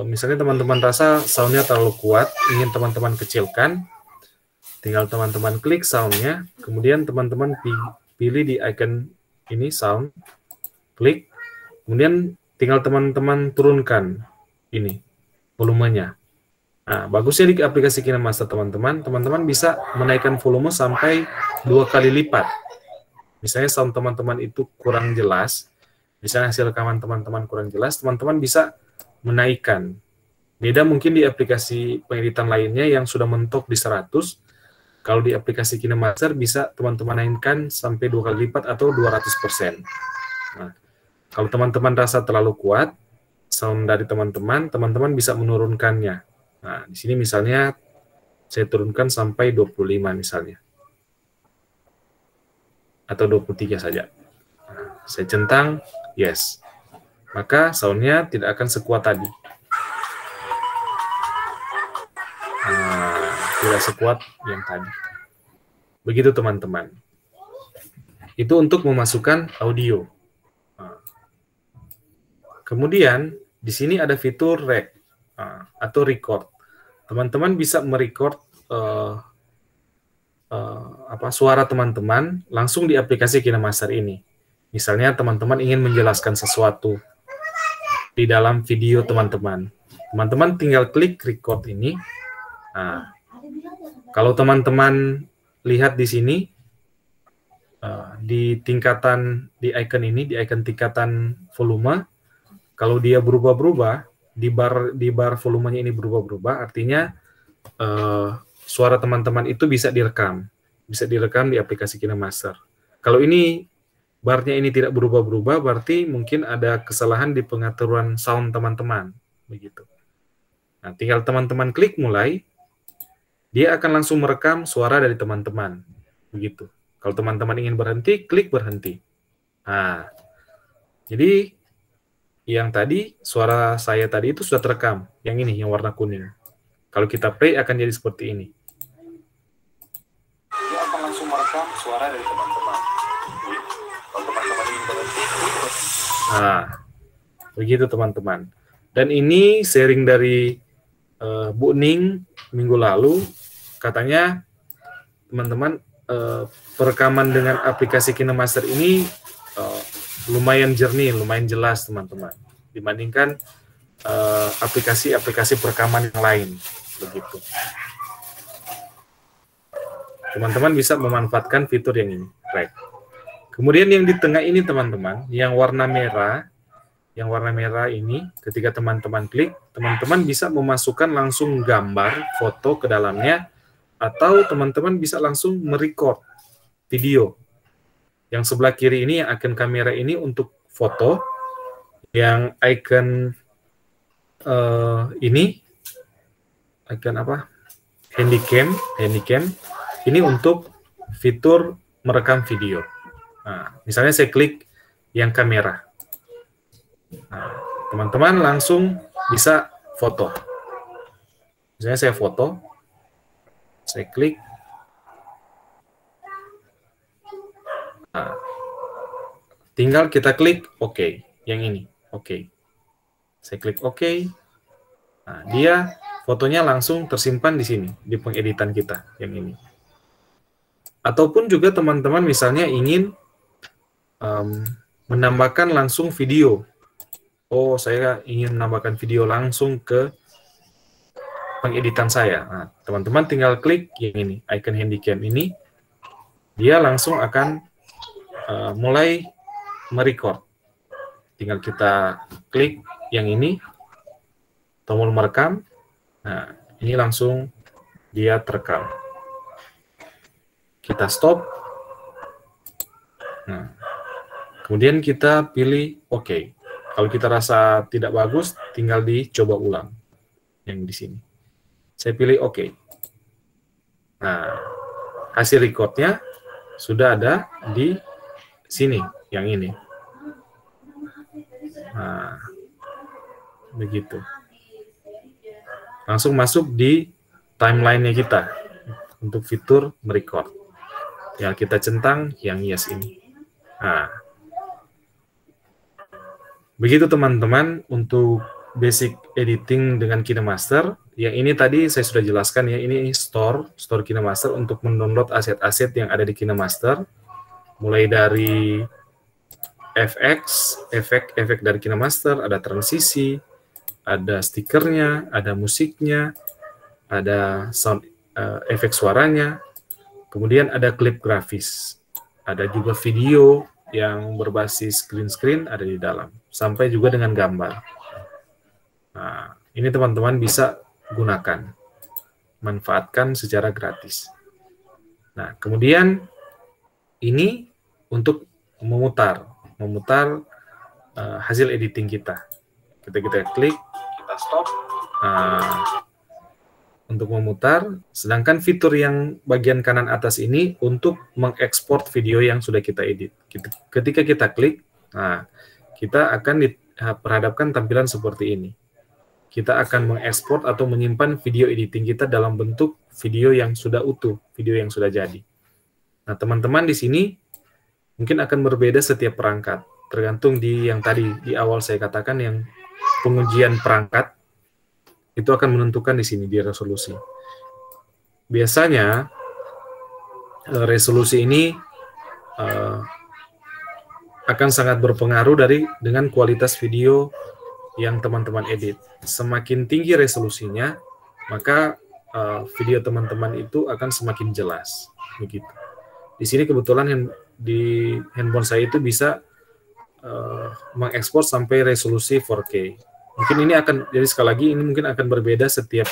misalnya teman-teman rasa sound-nya terlalu kuat, ingin teman-teman kecilkan, tinggal teman-teman klik sound-nya, kemudian teman-teman pilih di icon ini, sound, klik, kemudian tinggal teman-teman turunkan ini, volumenya. Nah, bagusnya di aplikasi KineMaster teman-teman bisa menaikkan volume sampai 2 kali lipat. Misalnya sound teman-teman itu kurang jelas, misalnya hasil rekaman teman-teman kurang jelas, teman-teman bisa menaikkan. Beda mungkin di aplikasi pengeditan lainnya yang sudah mentok di 100, Kalau di aplikasi KineMaster bisa teman-teman mainkan sampai 2 kali lipat atau 200%. Nah, kalau teman-teman rasa terlalu kuat sound dari teman-teman, teman-teman bisa menurunkannya. Nah, di sini misalnya saya turunkan sampai 25 misalnya. Atau 23 saja. Nah, saya centang, yes. Maka soundnya tidak akan sekuat tadi. Nah, tidak sekuat yang tadi. Begitu teman-teman. Itu untuk memasukkan audio. Nah. Kemudian di sini ada fitur rec atau record. Teman-teman bisa merecord suara teman-teman langsung di aplikasi KineMaster ini. Misalnya teman-teman ingin menjelaskan sesuatu di dalam video teman-teman. Teman-teman tinggal klik record ini. Nah, kalau teman-teman lihat di sini, di tingkatan, di icon ini, di icon tingkatan volume, kalau dia berubah-berubah, di bar volumenya ini berubah-berubah, artinya suara teman-teman itu bisa direkam di aplikasi KineMaster. Kalau ini barnya ini tidak berubah-berubah, berarti mungkin ada kesalahan di pengaturan sound teman-teman, begitu. Nah, tinggal teman-teman klik mulai, dia akan langsung merekam suara dari teman-teman, begitu. Kalau teman-teman ingin berhenti, klik berhenti. Nah, jadi yang tadi suara saya tadi itu sudah terekam, yang ini, yang warna kuning. Kalau kita play akan jadi seperti ini. Dia akan langsung merekam suara dari teman-teman. Kalau teman-teman ingin berhenti, klik berhenti. Nah, begitu teman-teman. Dan ini sharing dari Bu Ning minggu lalu, katanya teman-teman perekaman dengan aplikasi KineMaster ini lumayan jernih, lumayan jelas teman-teman, dibandingkan aplikasi-aplikasi perekaman yang lain, begitu. Teman-teman bisa memanfaatkan fitur yang ini, right. Kemudian yang di tengah ini teman-teman, yang warna merah ini, ketika teman-teman klik, teman-teman bisa memasukkan langsung gambar, foto ke dalamnya, atau teman-teman bisa langsung merecord video. Yang sebelah kiri ini, yang icon kamera ini untuk foto, yang icon ini, icon apa? Handycam, ini untuk fitur merekam video. Nah, misalnya saya klik yang kamera. Nah, teman-teman langsung bisa foto. Misalnya saya foto, saya klik. Nah, tinggal kita klik OK, yang ini, OK. Saya klik OK. Nah, dia fotonya langsung tersimpan di sini, di pengeditan kita, yang ini. Ataupun juga teman-teman misalnya ingin menambahkan langsung video. Oh, saya ingin menambahkan video langsung ke pengeditan saya. Nah, teman-teman tinggal klik yang ini, icon handycam ini, dia langsung akan mulai merecord. Tinggal kita klik yang ini, tombol merekam. Nah, ini langsung dia terekam. Kita stop. Nah, kemudian kita pilih OK. Kalau kita rasa tidak bagus, tinggal dicoba ulang. Yang di sini. Saya pilih OK. Nah, hasil recordnya sudah ada di sini, yang ini. Nah, begitu. Langsung masuk di timeline-nya kita untuk fitur merecord. Yang kita centang yang yes ini. Nah, begitu teman-teman untuk basic editing dengan KineMaster. Yang ini tadi saya sudah jelaskan ya, ini store KineMaster untuk mendownload aset-aset yang ada di KineMaster. Mulai dari efek dari KineMaster, ada transisi, ada stikernya, ada musiknya, ada sound efek suaranya, kemudian ada klip grafis, ada juga video yang berbasis green screen ada di dalam, sampai juga dengan gambar. Nah, ini teman-teman bisa gunakan, manfaatkan secara gratis. Nah, kemudian ini untuk memutar hasil editing kita. Kita klik, kita stop. Untuk memutar, sedangkan fitur yang bagian kanan atas ini untuk mengekspor video yang sudah kita edit. Ketika kita klik, nah, kita akan diperhadapkan tampilan seperti ini. Kita akan mengekspor atau menyimpan video editing kita dalam bentuk video yang sudah utuh, video yang sudah jadi. Nah, teman-teman di sini mungkin akan berbeda setiap perangkat, tergantung di yang tadi di awal saya katakan yang pengujian perangkat itu akan menentukan di sini di resolusi. Biasanya resolusi ini akan sangat berpengaruh dengan kualitas video yang teman-teman edit. Semakin tinggi resolusinya, maka video teman-teman itu akan semakin jelas. Begitu. Di sini kebetulan di handphone saya itu bisa mengekspor sampai resolusi 4K. Mungkin ini jadi sekali lagi ini mungkin akan berbeda setiap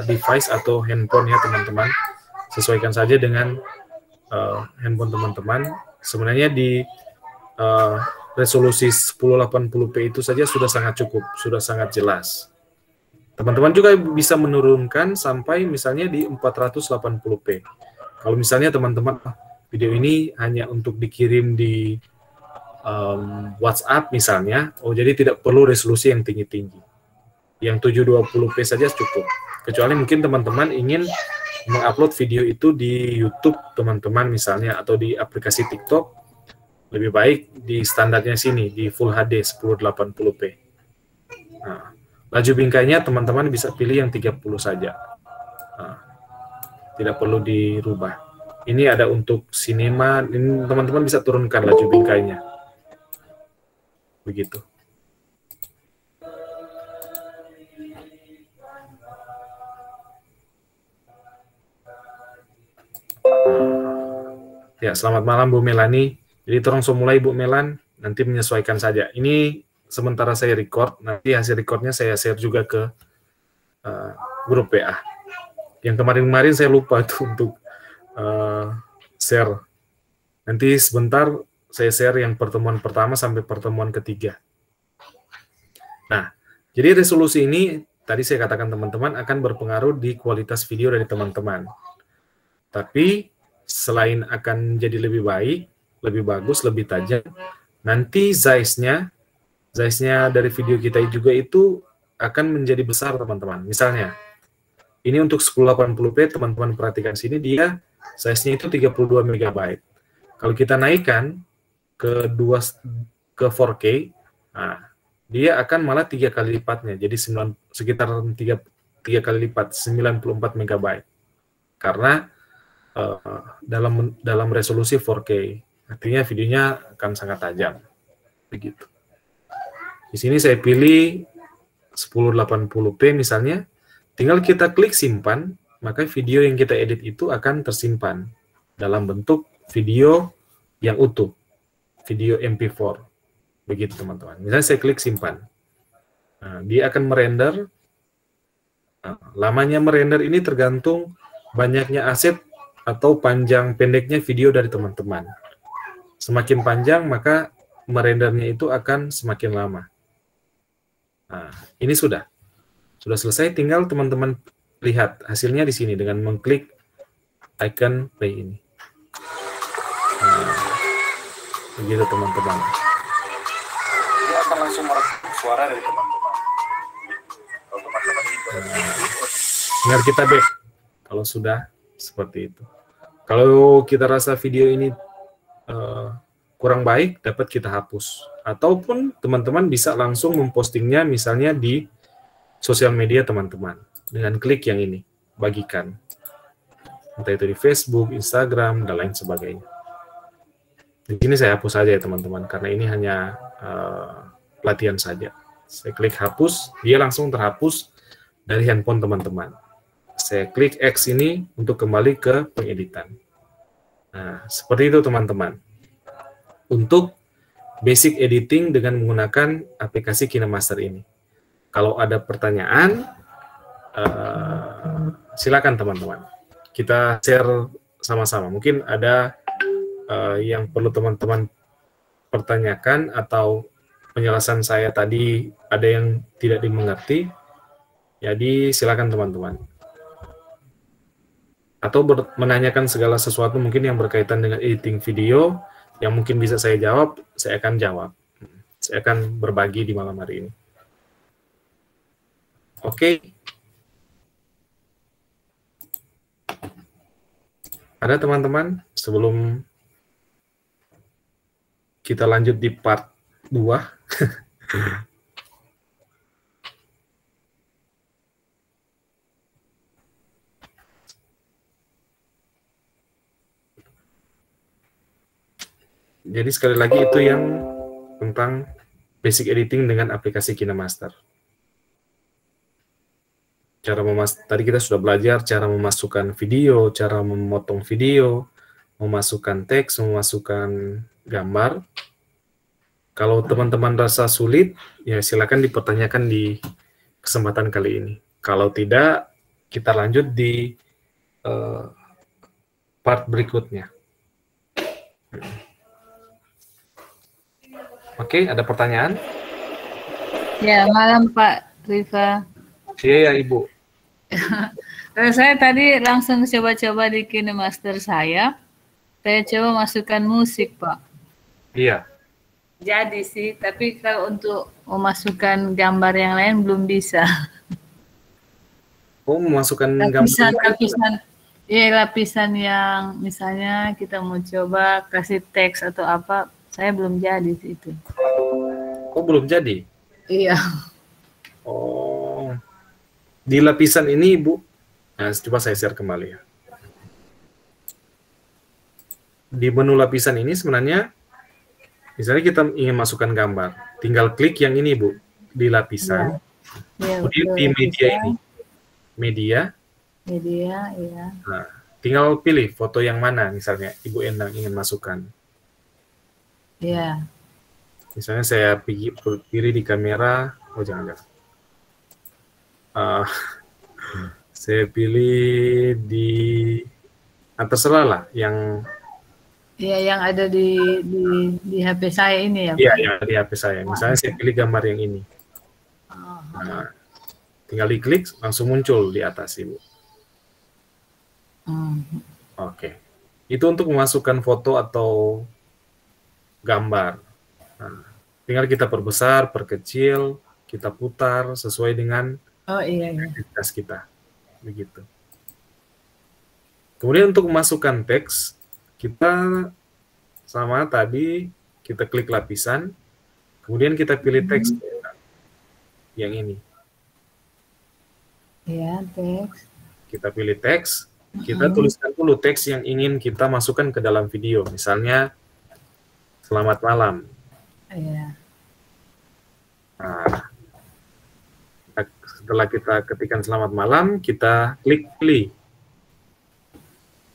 device atau handphone ya teman-teman. Sesuaikan saja dengan handphone teman-teman. Sebenarnya di resolusi 1080p itu saja sudah sangat cukup, sudah sangat jelas. Teman-teman juga bisa menurunkan sampai misalnya di 480p. Kalau misalnya teman-teman video ini hanya untuk dikirim di WhatsApp misalnya, jadi tidak perlu resolusi yang tinggi-tinggi. Yang 720p saja cukup. Kecuali mungkin teman-teman ingin mengupload video itu di YouTube teman-teman misalnya, atau di aplikasi TikTok, lebih baik di standarnya sini, di Full HD 1080p. Nah, laju bingkainya teman-teman bisa pilih yang 30 saja. Nah, tidak perlu dirubah. Ini ada untuk sinema, ini teman-teman bisa turunkan laju bingkainya. Begitu. Ya, selamat malam Bu Melani. Jadi tolong mulai Bu Melan, nanti menyesuaikan saja. Ini sementara saya record, nanti hasil recordnya saya share juga ke grup WA. Yang kemarin-kemarin saya lupa tuh untuk share. Nanti sebentar saya share yang pertemuan pertama sampai pertemuan ketiga. Nah, jadi resolusi ini tadi saya katakan teman-teman akan berpengaruh di kualitas video dari teman-teman. Tapi selain akan jadi lebih baik, lebih bagus, lebih tajam, nanti size-nya dari video kita juga itu akan menjadi besar teman-teman. Misalnya, ini untuk 1080p, teman-teman perhatikan sini, dia size-nya itu 32 MB. Kalau kita naikkan ke 4K, nah, dia akan malah 3 kali lipatnya, jadi sekitar 3 kali lipat, 94 MB. Karena dalam resolusi 4K. Artinya videonya akan sangat tajam. Begitu. Di sini saya pilih 1080p misalnya, tinggal kita klik simpan, maka video yang kita edit itu akan tersimpan dalam bentuk video yang utuh, video MP4. Begitu teman-teman. Misalnya saya klik simpan. Nah, dia akan merender. Nah, lamanya merender ini tergantung banyaknya aset atau panjang pendeknya video dari teman-teman. Semakin panjang, maka merendernya itu akan semakin lama. Nah, ini sudah selesai, tinggal teman-teman lihat hasilnya di sini dengan mengklik icon play ini. Nah, begitu teman-teman. Dia akan langsung merekam suara dari teman-teman. Kalau teman-teman dengar kita back, kalau sudah seperti itu. Kalau kita rasa video ini kurang baik, dapat kita hapus. Ataupun teman-teman bisa langsung mempostingnya misalnya di sosial media teman-teman. Dengan klik yang ini, bagikan. Entah itu di Facebook, Instagram, dan lain sebagainya. Di sini saya hapus saja ya teman-teman, karena ini hanya pelatihan saja. Saya klik hapus, dia langsung terhapus dari handphone teman-teman. Saya klik X ini untuk kembali ke pengeditan. Nah, seperti itu teman-teman. Untuk basic editing dengan menggunakan aplikasi KineMaster ini. Kalau ada pertanyaan, silakan teman-teman. Kita share sama-sama. Mungkin ada yang perlu teman-teman pertanyakan atau penjelasan saya tadi ada yang tidak dimengerti. Jadi silakan teman-teman. Atau menanyakan segala sesuatu mungkin yang berkaitan dengan editing video yang mungkin bisa saya jawab, saya akan jawab. Saya akan berbagi di malam hari ini. Oke. Ada teman-teman sebelum kita lanjut di part 2. Jadi sekali lagi itu yang tentang basic editing dengan aplikasi KineMaster. Tadi kita sudah belajar cara memasukkan video, cara memotong video, memasukkan teks, memasukkan gambar. Kalau teman-teman rasa sulit, ya silakan dipertanyakan di kesempatan kali ini. Kalau tidak, kita lanjut di part berikutnya. Oke, ada pertanyaan? Ya, malam Pak Rifa. Iya ya, Ibu. Saya tadi langsung coba-coba di KineMaster saya coba masukkan musik, Pak. Iya. Jadi sih, tapi kalau untuk memasukkan gambar yang lain belum bisa. Oh, memasukkan lapisan, iya lapisan yang misalnya kita mau coba kasih teks atau apa, saya belum jadi sih itu. Oh, belum jadi? Iya. Oh, di lapisan ini, Ibu, nah, coba saya share kembali ya. Di menu lapisan ini sebenarnya, misalnya kita ingin masukkan gambar, tinggal klik yang ini, Bu, di lapisan. Ya, kemudian di media ini, media, iya. Nah, tinggal pilih foto yang mana, misalnya Ibu Endang ingin masukkan. Iya. Misalnya saya pilih di kamera, oh jangan. Saya pilih di, terserah lah yang. Iya, yang ada di HP saya ini ya. Iya, yang ada di HP saya. Misalnya saya pilih gambar yang ini. Nah, tinggal diklik, langsung muncul di atas, Ibu. Oke. Itu untuk memasukkan foto atau gambar. Nah, tinggal kita perbesar, perkecil, kita putar sesuai dengan aktivitas kita. Begitu. Kemudian untuk memasukkan teks, kita sama tadi, kita klik lapisan, kemudian kita pilih teks yang ini. Iya, teks. Kita pilih teks, kita tuliskan dulu teks yang ingin kita masukkan ke dalam video. Misalnya, selamat malam. Iya. Nah, setelah kita ketikkan selamat malam, kita klik pilih.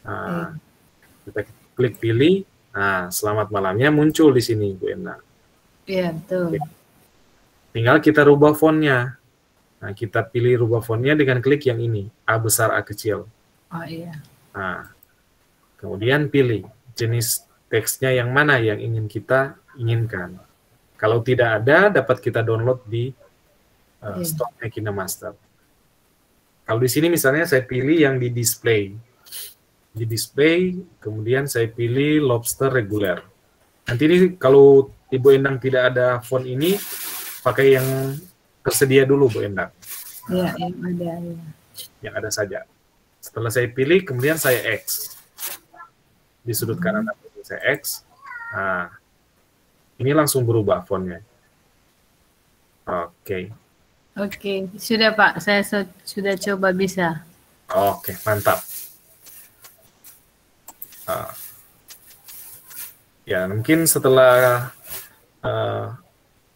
Nah, kita klik pilih. Nah, selamat malamnya muncul di sini, Bu Endang. Iya, betul. Oke. Tinggal kita rubah fontnya. Nah, kita pilih rubah fontnya dengan klik yang ini, A besar, A kecil. Oh iya. Nah, kemudian pilih jenis teksnya yang mana yang ingin kita inginkan. Kalau tidak ada, dapat kita download di store-nya KineMaster. Kalau di sini misalnya saya pilih yang di display. Di display, kemudian saya pilih lobster reguler. Nanti ini kalau Ibu Endang tidak ada font ini, pakai yang tersedia dulu, Bu Endang. Iya, yang ada. Ya. Yang ada saja. Setelah saya pilih, kemudian saya X. Di sudut kanan saya X. Nah, ini langsung berubah fontnya. Oke. Oke, sudah Pak. Saya sudah coba bisa. Oke, mantap. Ya, mungkin setelah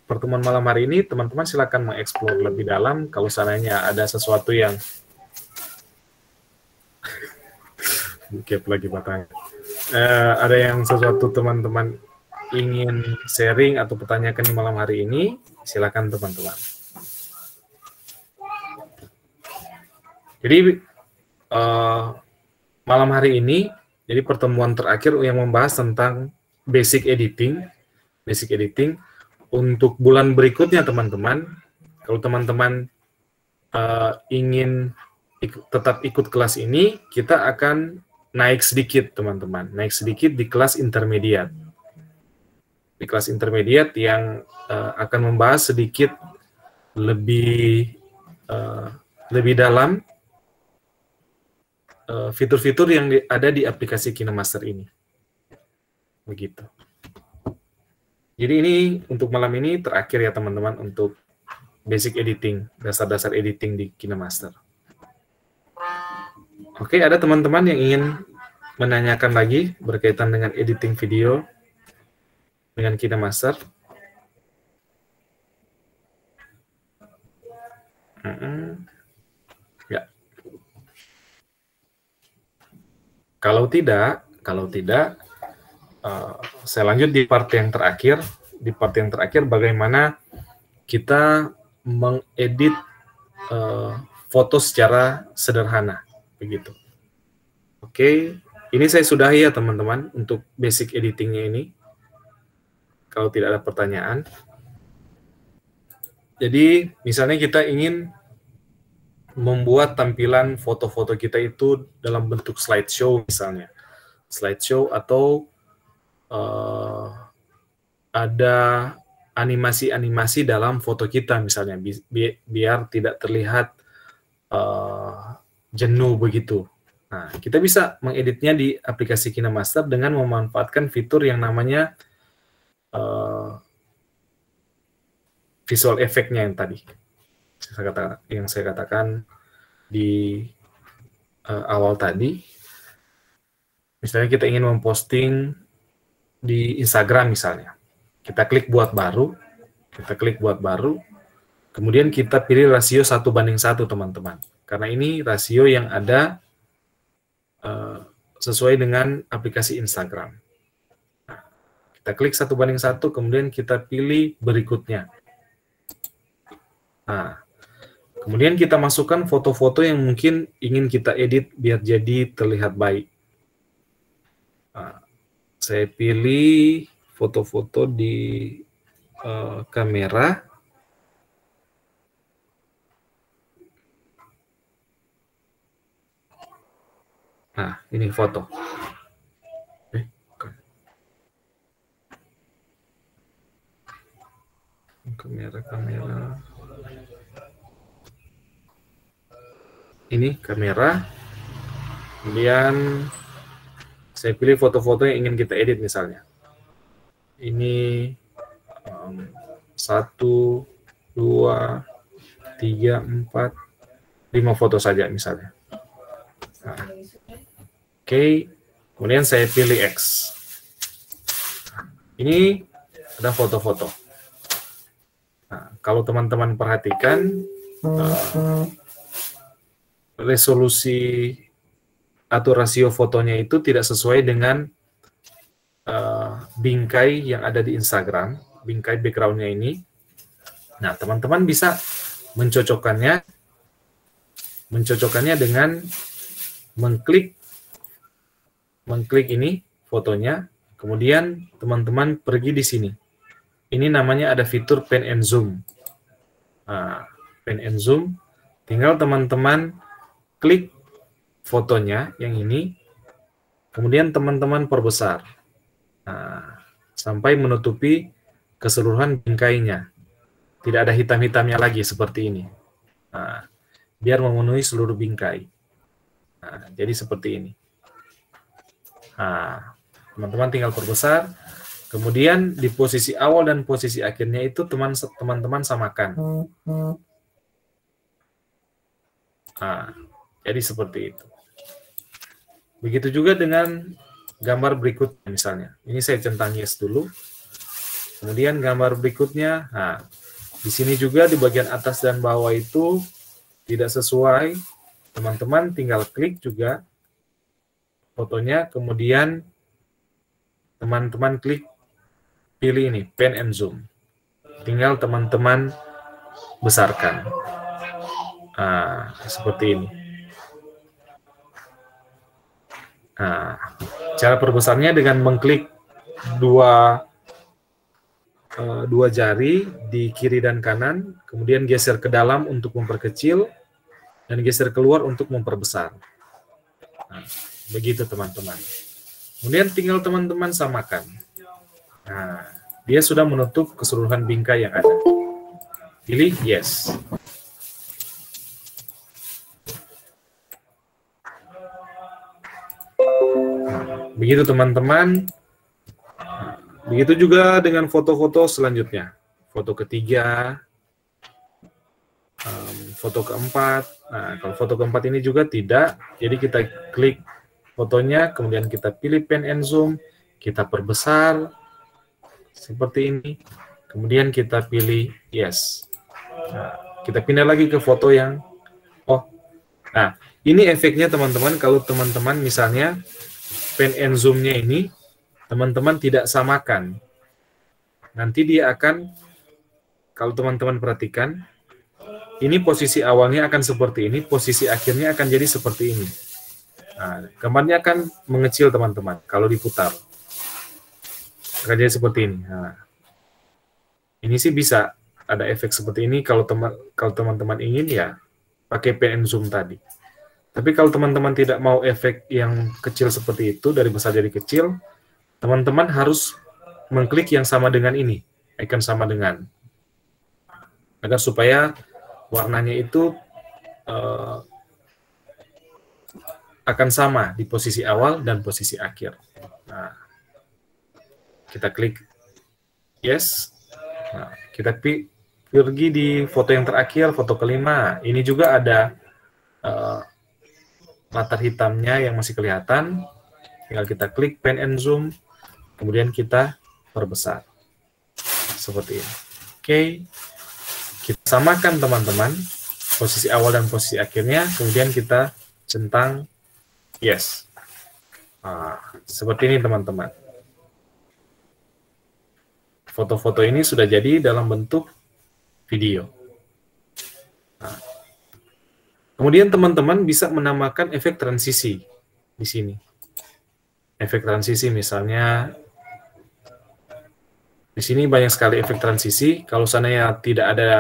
pertemuan malam hari ini, teman-teman silakan mengeksplor lebih dalam. Kalau seandainya ada sesuatu yang lagi batang. Ada yang sesuatu teman-teman ingin sharing atau pertanyakan di malam hari ini, silakan teman-teman. Jadi malam hari ini Jadi pertemuan terakhir yang membahas tentang basic editing. Untuk bulan berikutnya teman-teman, kalau teman-teman ingin tetap ikut kelas ini, kita akan naik sedikit teman-teman, naik sedikit di kelas intermediate. Di kelas intermediate yang akan membahas sedikit lebih dalam fitur-fitur yang ada di aplikasi KineMaster ini. Begitu. Jadi ini untuk malam ini terakhir ya teman-teman untuk basic editing, dasar-dasar editing di KineMaster. Oke, ada teman-teman yang ingin menanyakan lagi berkaitan dengan editing video dengan KineMaster? Ya. Kalau tidak, saya lanjut di part yang terakhir. Di part yang terakhir, bagaimana kita mengedit foto secara sederhana, begitu. Oke, ini saya sudahi ya teman-teman untuk basic editingnya ini. Kalau tidak ada pertanyaan. Jadi, misalnya kita ingin membuat tampilan foto-foto kita itu dalam bentuk slideshow misalnya. Slideshow atau ada animasi-animasi dalam foto kita misalnya, biar tidak terlihat jenuh begitu. Nah, kita bisa mengeditnya di aplikasi KineMaster dengan memanfaatkan fitur yang namanya visual effect-nya yang tadi. Yang saya katakan di awal tadi. Misalnya kita ingin memposting di Instagram misalnya. Kita klik buat baru, kemudian kita pilih rasio 1:1 teman-teman. Karena ini rasio yang ada sesuai dengan aplikasi Instagram. Nah, kita klik 1:1, kemudian kita pilih berikutnya. Nah, kemudian kita masukkan foto-foto yang mungkin ingin kita edit biar jadi terlihat baik. Nah, saya pilih foto-foto di kamera. Nah, ini foto. Kamera. Ini kamera. Kemudian saya pilih foto-foto yang ingin kita edit misalnya. Ini 1, 2, 3, 4, 5 foto saja misalnya. Nah, Oke, kemudian saya pilih X. Ini ada foto-foto. Nah, kalau teman-teman perhatikan, resolusi atau rasio fotonya itu tidak sesuai dengan bingkai yang ada di Instagram, bingkai background-nya ini. Nah, teman-teman bisa mencocokkannya dengan mengklik ini fotonya, kemudian teman-teman pergi di sini. Ini namanya ada fitur pan and zoom. Nah, pan and zoom, tinggal teman-teman klik fotonya yang ini, kemudian teman-teman perbesar. Nah, sampai menutupi keseluruhan bingkainya. Tidak ada hitam-hitamnya lagi seperti ini. Nah, biar memenuhi seluruh bingkai. Nah, jadi seperti ini. Nah, teman-teman tinggal perbesar, kemudian di posisi awal dan posisi akhirnya itu teman-teman samakan. Nah, jadi seperti itu. Begitu juga dengan gambar berikutnya misalnya. Ini saya centang yes dulu. Kemudian gambar berikutnya, nah, di sini juga di bagian atas dan bawah itu tidak sesuai. Teman-teman tinggal klik juga fotonya, kemudian teman-teman klik pilih ini, pan and zoom. Tinggal teman-teman besarkan. Nah, seperti ini. Nah, cara perbesarnya dengan mengklik dua jari di kiri dan kanan, kemudian geser ke dalam untuk memperkecil, dan geser keluar untuk memperbesar. Nah, begitu teman-teman. Kemudian tinggal teman-teman samakan. Nah, dia sudah menutup keseluruhan bingkai yang ada. Pilih yes. Begitu teman-teman. Begitu juga dengan foto-foto selanjutnya. Foto ketiga, foto keempat. Nah, kalau foto keempat ini juga tidak, jadi kita klik fotonya, kemudian kita pilih pen and zoom, kita perbesar, seperti ini. Kemudian kita pilih yes. Nah, kita pindah lagi ke foto yang, nah, ini efeknya teman-teman, kalau teman-teman misalnya pen and zoom-nya ini, teman-teman tidak samakan. Nanti dia akan, kalau teman-teman perhatikan, ini posisi awalnya akan seperti ini, posisi akhirnya akan jadi seperti ini. Nah, gambarnya akan mengecil teman-teman, kalau diputar. Akan jadi seperti ini. Nah, ini sih bisa ada efek seperti ini kalau teman-teman ingin ya pakai pen and zoom tadi. Tapi kalau teman-teman tidak mau efek yang kecil seperti itu, dari besar jadi kecil, teman-teman harus mengklik yang sama dengan ini, icon sama dengan, agar supaya warnanya itu akan sama di posisi awal dan posisi akhir. Nah, kita klik yes. Nah, kita pergi di foto yang terakhir, foto kelima. Ini juga ada latar hitamnya yang masih kelihatan. Tinggal kita klik pen and zoom, kemudian kita perbesar. Seperti ini. Oke. Kita samakan teman-teman, posisi awal dan posisi akhirnya, kemudian kita centang yes. Nah, seperti ini teman-teman. Foto-foto ini sudah jadi dalam bentuk video. Nah, kemudian teman-teman bisa menambahkan efek transisi di sini. Efek transisi misalnya, di sini banyak sekali efek transisi. Kalau seandainya tidak ada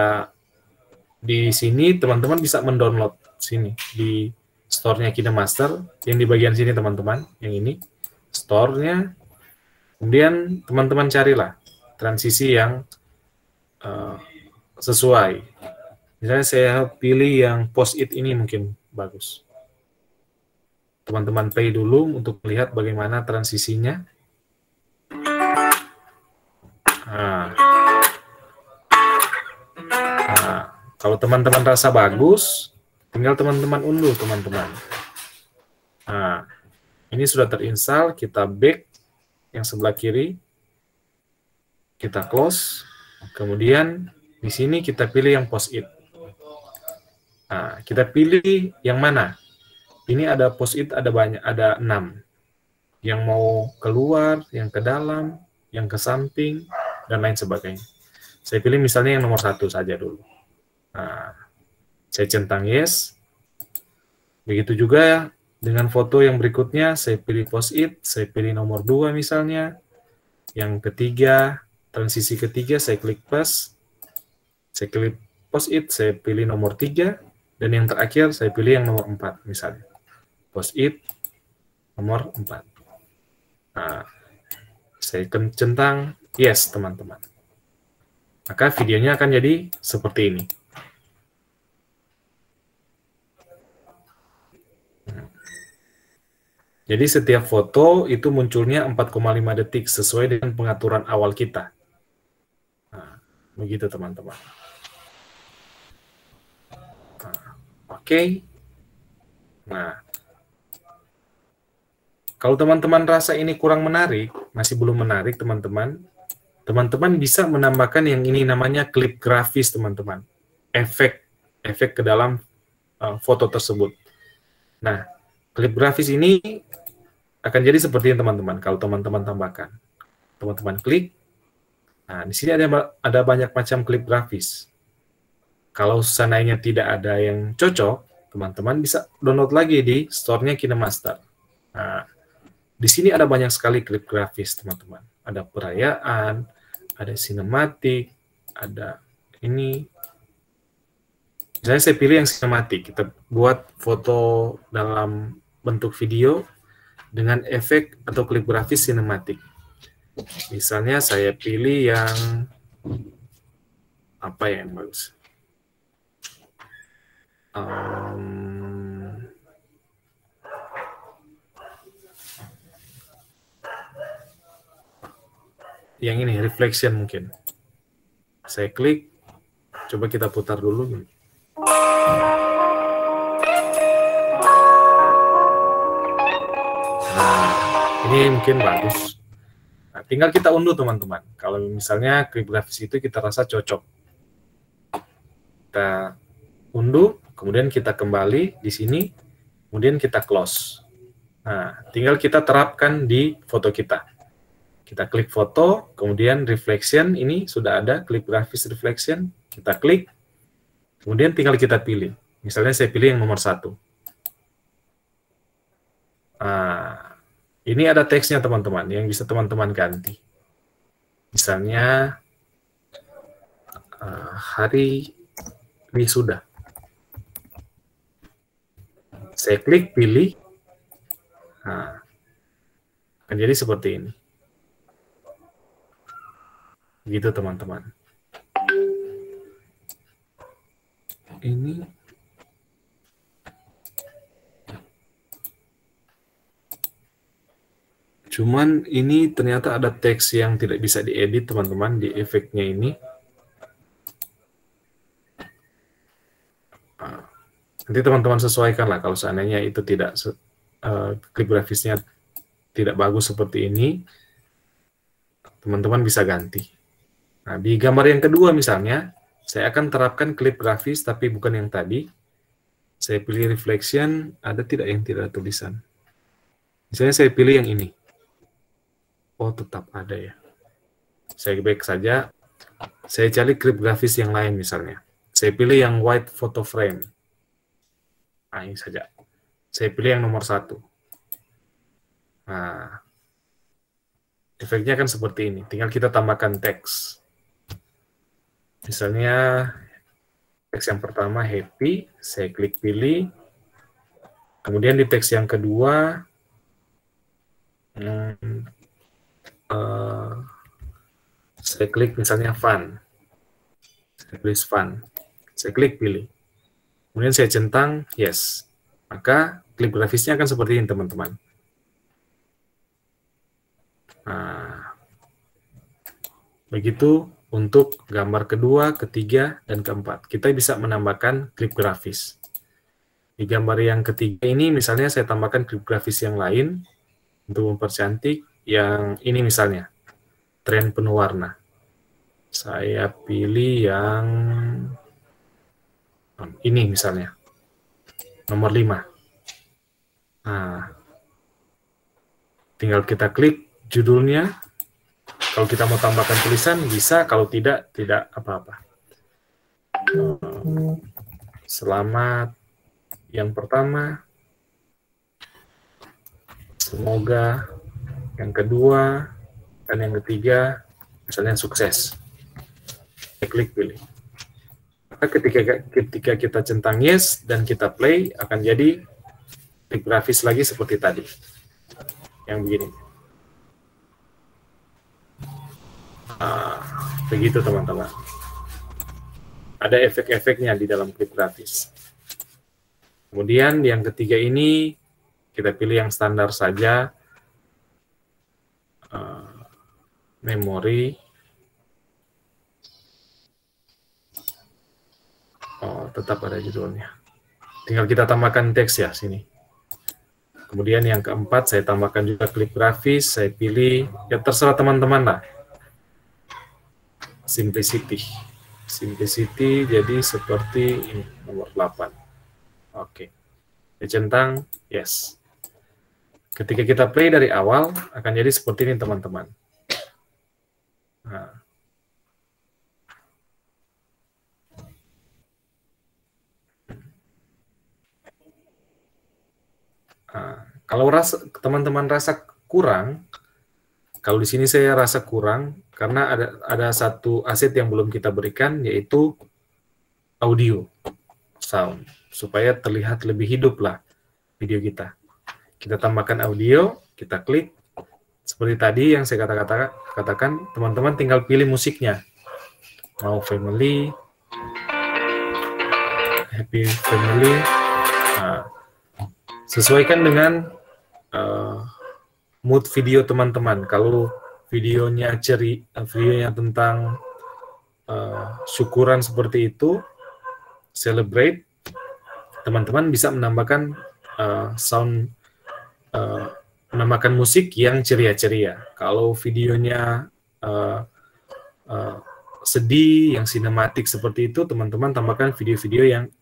di sini, teman-teman bisa mendownload sini di store-nya KineMaster, yang di bagian sini teman-teman, yang ini, store-nya. Kemudian teman-teman carilah transisi yang sesuai. Misalnya saya pilih yang post-it ini mungkin bagus. Teman-teman play dulu untuk melihat bagaimana transisinya. Nah, kalau teman-teman rasa bagus, tinggal teman-teman unduh teman-teman. Nah, ini sudah terinstall, kita back yang sebelah kiri, kita close, kemudian di sini kita pilih yang post-it. Nah, kita pilih yang mana? Ini ada post-it, ada banyak, ada 6. Yang mau keluar, yang ke dalam, yang ke samping, dan lain sebagainya. Saya pilih misalnya yang nomor 1 saja dulu. Nah, saya centang yes. Begitu juga dengan foto yang berikutnya, saya pilih post-it, saya pilih nomor 2 misalnya. Yang ketiga, transisi ketiga, saya klik plus. Saya klik post-it, saya pilih nomor 3. Dan yang terakhir, saya pilih yang nomor 4 misalnya. Post-it, nomor 4. Nah, saya centang yes, teman-teman. Maka videonya akan jadi seperti ini. Jadi setiap foto itu munculnya 4,5 detik sesuai dengan pengaturan awal kita. Nah, begitu teman-teman. Nah, oke. Nah, kalau teman-teman rasa ini kurang menarik, masih belum menarik teman-teman, teman-teman bisa menambahkan yang ini namanya klip grafis teman-teman. Efek ke dalam foto tersebut. Nah, klip grafis ini akan jadi seperti ini teman-teman, kalau teman-teman tambahkan. Teman-teman klik. Nah, di sini ada banyak macam klip grafis. Kalau seandainya tidak ada yang cocok, teman-teman bisa download lagi di store-nya KineMaster. Nah, Di sini ada banyak sekali klip grafis, teman-teman. Ada perayaan, ada sinematik, ada ini. Misalnya saya pilih yang sinematik. Kita buat foto dalam bentuk video dengan efek atau klip grafis sinematik. Misalnya saya pilih yang apa ya yang bagus? Yang ini, reflection mungkin. Saya klik, coba kita putar dulu. Nah, ini mungkin bagus. Nah, tinggal kita unduh, teman-teman. Kalau misalnya klip grafis itu kita rasa cocok. Kita unduh, kemudian kita kembali di sini, kemudian kita close. Nah, tinggal kita terapkan di foto kita. Kita klik foto, kemudian reflection, ini sudah ada klip grafis reflection, kita klik, kemudian tinggal kita pilih. Misalnya saya pilih yang nomor 1. Nah, ini ada teksnya, teman-teman, yang bisa teman-teman ganti. Misalnya, hari wisuda. Saya klik, pilih. Nah, akan jadi seperti ini. Gitu, teman-teman. Ini cuman ini ternyata ada teks yang tidak bisa diedit, teman-teman, di efeknya ini. Nanti teman-teman sesuaikan lah kalau seandainya itu tidak klip grafisnya tidak bagus seperti ini, teman-teman bisa ganti. Nah, di gambar yang kedua misalnya, saya akan terapkan klip grafis tapi bukan yang tadi. Saya pilih reflection, ada tidak yang tidak ada tulisan. Misalnya saya pilih yang ini. Oh, tetap ada ya. Saya back saja. Saya cari klip grafis yang lain misalnya. Saya pilih yang white photo frame. Nah, ini saja. Saya pilih yang nomor 1. Nah, efeknya kan seperti ini. Tinggal kita tambahkan teks. Misalnya, teks yang pertama happy, saya klik pilih. Kemudian di teks yang kedua, saya klik misalnya fun. Saya pilih fun. Saya klik pilih. Kemudian saya centang yes. Maka klip grafisnya akan seperti ini, teman-teman. Nah, begitu untuk gambar kedua, ketiga, dan keempat. Kita bisa menambahkan klip grafis. Di gambar yang ketiga ini, misalnya saya tambahkan klip grafis yang lain untuk mempercantik. Yang ini misalnya, tren penuh warna. Saya pilih yang ini misalnya, nomor 5. Nah, tinggal kita klik judulnya. Kalau kita mau tambahkan tulisan, bisa. Kalau tidak, tidak apa-apa. Selamat yang pertama. Semoga yang kedua. Dan yang ketiga, misalnya sukses. Kita klik pilih. Maka ketika kita centang yes dan kita play, akan jadi klip grafis lagi seperti tadi. Yang begini. Begitu, teman-teman. Ada efek-efeknya di dalam klip grafis. Kemudian yang ketiga ini, kita pilih yang standar saja. Memori. Oh, tetap ada judulnya. Tinggal kita tambahkan teks ya, sini. Kemudian yang keempat, saya tambahkan juga klip grafis. Saya pilih, ya terserah teman-teman lah. Simplicity. Simplicity jadi seperti ini, nomor 8. Oke. Dicentang, yes. Ketika kita play dari awal, akan jadi seperti ini, teman-teman. Nah. Kalau teman-teman rasa kurang, kalau di sini saya rasa kurang karena ada satu aset yang belum kita berikan, yaitu audio, sound, supaya terlihat lebih hidup lah video kita. Kita tambahkan audio, kita klik. Seperti tadi yang saya katakan, teman-teman tinggal pilih musiknya. Mau family, happy family. Nah, sesuaikan dengan mood video teman-teman. Kalau videonya videonya tentang syukuran seperti itu, celebrate, teman-teman bisa menambahkan sound, menambahkan musik yang ceria-ceria. Kalau videonya sedih, yang sinematik seperti itu, teman-teman tambahkan video-video yang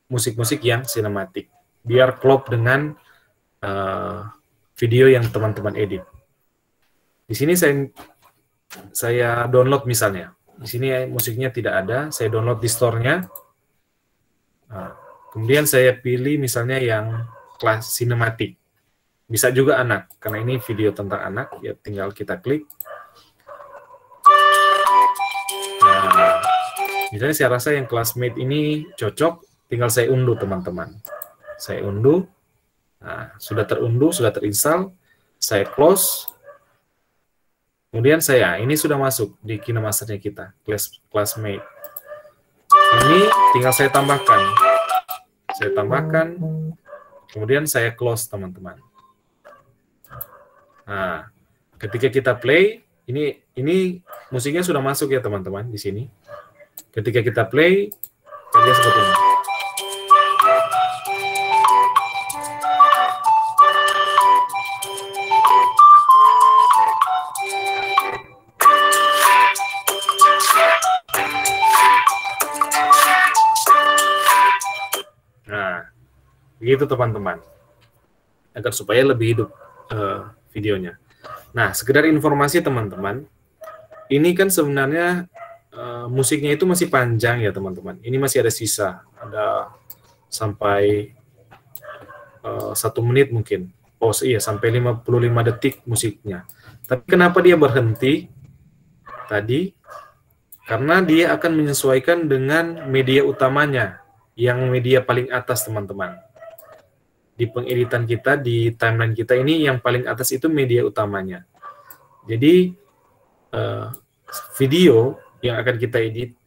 musik-musik yang sinematik, biar klop dengan video yang teman-teman edit. Di sini saya download misalnya. Di sini musiknya tidak ada, saya download di store-nya. Nah, kemudian saya pilih misalnya yang kelas sinematik. Bisa juga anak, karena ini video tentang anak, ya tinggal kita klik. Nah, misalnya saya rasa yang classmate ini cocok, tinggal saya unduh teman-teman. Saya unduh, nah, sudah terunduh, sudah terinstall, saya close, kemudian ini sudah masuk di KineMaster-nya kita, classmate. Ini tinggal saya tambahkan, kemudian saya close teman-teman. Nah, ketika kita play, ini musiknya sudah masuk ya teman-teman di sini. Ketika kita play, dia seperti ini. Nah, begitu teman-teman. Agar supaya lebih hidup videonya. Nah, sekedar informasi teman-teman, ini kan sebenarnya musiknya itu masih panjang ya teman-teman. Ini masih ada sisa, ada sampai 1 menit mungkin. Oh iya, sampai 55 detik musiknya. Tapi kenapa dia berhenti tadi? Karena dia akan menyesuaikan dengan media utamanya, yang media paling atas teman-teman. Di pengeditan kita, di timeline kita ini yang paling atas itu media utamanya. Jadi video yang akan kita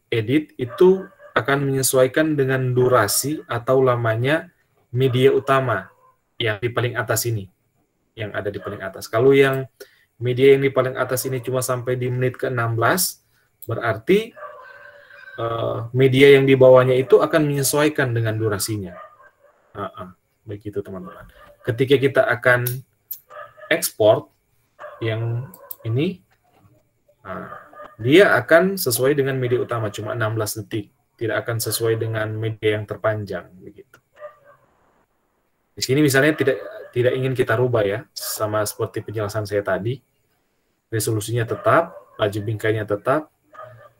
edit itu akan menyesuaikan dengan durasi atau lamanya media utama yang di paling atas ini, yang ada di paling atas. Kalau yang media yang di paling atas ini cuma sampai di menit ke-16, berarti media yang di bawahnya itu akan menyesuaikan dengan durasinya. Begitu teman-teman. Ketika kita akan ekspor yang ini, dia akan sesuai dengan media utama, cuma 16 detik. Tidak akan sesuai dengan media yang terpanjang. Begitu. Di sini misalnya tidak ingin kita rubah ya, sama seperti penjelasan saya tadi. Resolusinya tetap, laju bingkainya tetap,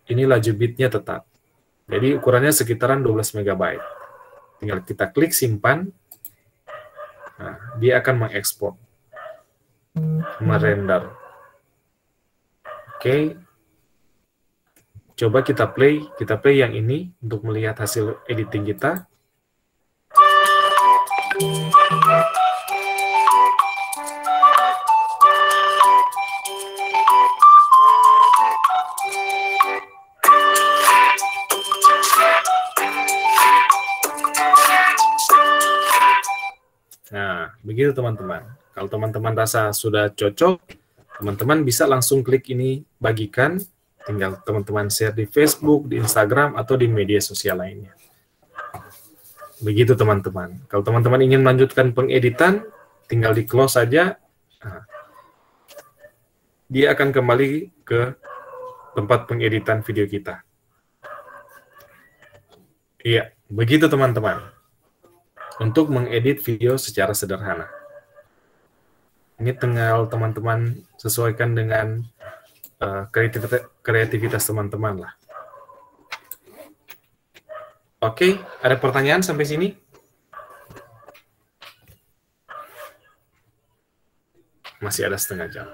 ini laju bitnya tetap. Jadi ukurannya sekitaran 12 MB. Tinggal kita klik simpan. Nah, dia akan mengekspor, merender. Oke. Coba kita play yang ini untuk melihat hasil editing kita. Nah, begitu teman-teman. Kalau teman-teman rasa sudah cocok, teman-teman bisa langsung klik ini bagikan, tinggal teman-teman share di Facebook, di Instagram, atau di media sosial lainnya. Begitu teman-teman. Kalau teman-teman ingin melanjutkan pengeditan, tinggal di close saja. Nah, dia akan kembali ke tempat pengeditan video kita. Iya, begitu teman-teman. Untuk mengedit video secara sederhana. Ini tinggal teman-teman sesuaikan dengan kreativitas teman-teman lah. Oke, ada pertanyaan sampai sini? masih ada setengah jam.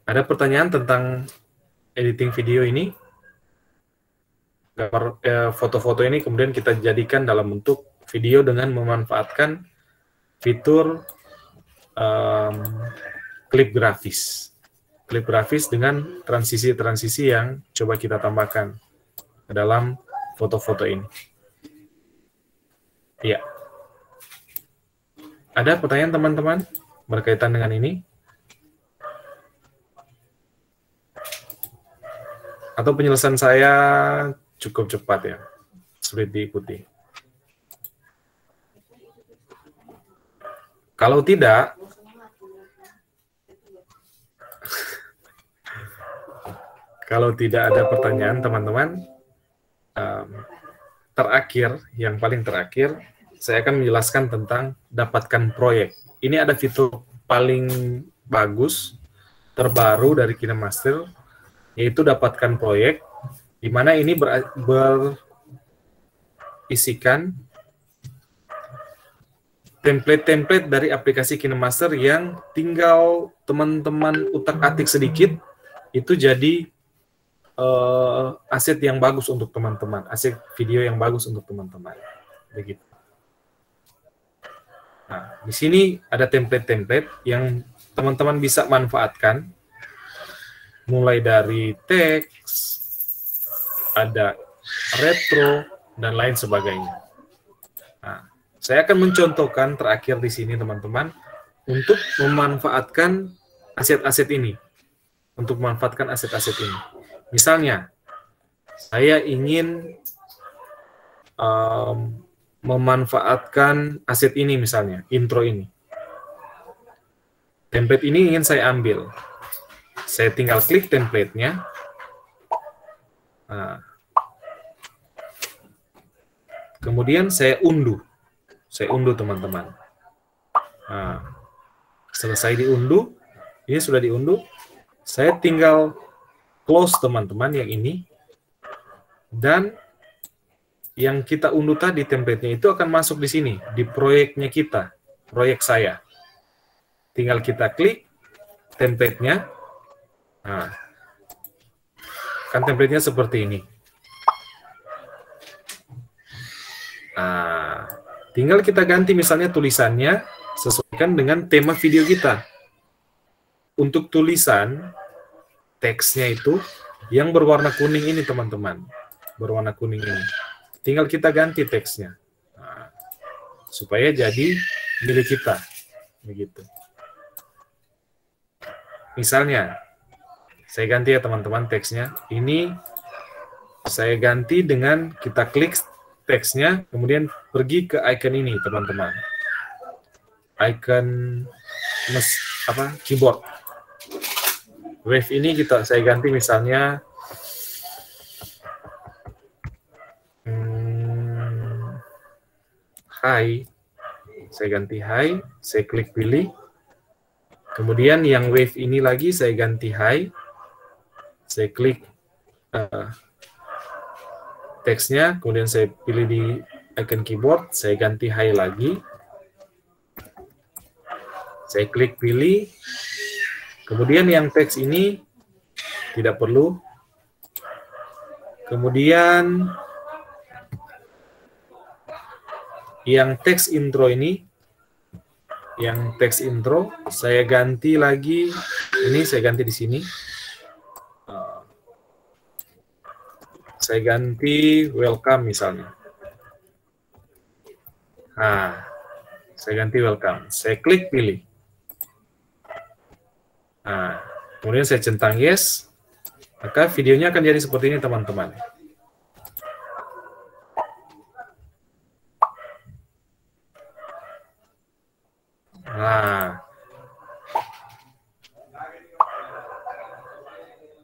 Ada pertanyaan tentang editing video ini? Foto-foto ini kemudian kita jadikan dalam bentuk video dengan memanfaatkan fitur klip grafis. Klip grafis dengan transisi-transisi yang coba kita tambahkan ke dalam foto-foto ini. Iya. Ada pertanyaan teman-teman berkaitan dengan ini? Atau penjelasan saya cukup cepat ya, sulit diikuti. Kalau tidak, kalau tidak ada pertanyaan teman-teman, yang paling terakhir, saya akan menjelaskan tentang dapatkan proyek. Ini ada fitur paling bagus, terbaru dari KineMaster, yaitu dapatkan proyek, di mana ini berisikan template-template dari aplikasi KineMaster yang tinggal teman-teman utak-atik sedikit, itu jadi aset yang bagus untuk teman-teman, aset video yang bagus untuk teman-teman. Begitu. Nah, di sini ada template-template yang teman-teman bisa manfaatkan, mulai dari teks, ada retro, dan lain sebagainya. Nah, saya akan mencontohkan terakhir di sini, teman-teman, untuk memanfaatkan aset-aset ini. Untuk memanfaatkan aset-aset ini. Misalnya, saya ingin memanfaatkan aset ini misalnya, intro ini. Template ini ingin saya ambil. Saya tinggal klik template-nya. Nah, kemudian saya unduh. Saya unduh, teman-teman. Nah, selesai diunduh, ini sudah diunduh. Saya tinggal close, teman-teman, yang ini. Dan yang kita unduh tadi template-nya itu akan masuk di sini, di proyeknya kita, proyek saya. Tinggal kita klik template-nya. Nah, kan template-nya seperti ini. Nah, tinggal kita ganti misalnya tulisannya, sesuaikan dengan tema video kita. Untuk tulisan, teksnya itu yang berwarna kuning ini, teman-teman. Berwarna kuning ini. Tinggal kita ganti teksnya. Nah, supaya jadi milik kita. Begitu. Misalnya, saya ganti ya, teman-teman, teksnya. Ini saya ganti dengan kita klik teksnya, kemudian pergi ke icon ini, teman-teman. Icon keyboard. Wave ini saya ganti misalnya high. Saya ganti high, saya klik pilih. Kemudian yang wave ini lagi saya ganti high. Saya klik teksnya, kemudian saya pilih di icon keyboard, saya ganti high lagi. Saya klik pilih. Kemudian yang teks ini tidak perlu. Kemudian yang teks intro ini, yang teks intro saya ganti lagi. Ini saya ganti di sini. Saya ganti welcome misalnya. Nah, saya ganti welcome. Saya klik pilih. Nah, kemudian saya centang yes, maka videonya akan jadi seperti ini, teman-teman. Nah,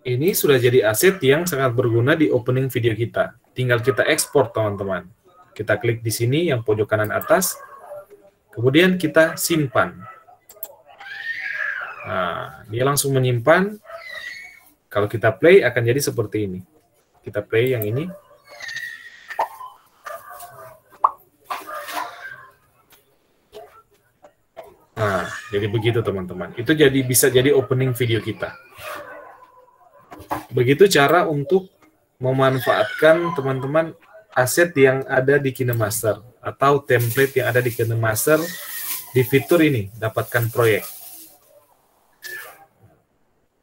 ini sudah jadi aset yang sangat berguna di opening video kita. Tinggal kita ekspor, teman-teman. Kita klik di sini yang pojok kanan atas, kemudian kita simpan. Nah, dia langsung menyimpan. Kalau kita play akan jadi seperti ini. Kita play yang ini. Nah, Nah, jadi begitu teman-teman. Itu bisa jadi opening video kita. Begitu cara untuk memanfaatkan teman-teman aset yang ada di KineMaster atau template yang ada di KineMaster di fitur ini, dapatkan proyek.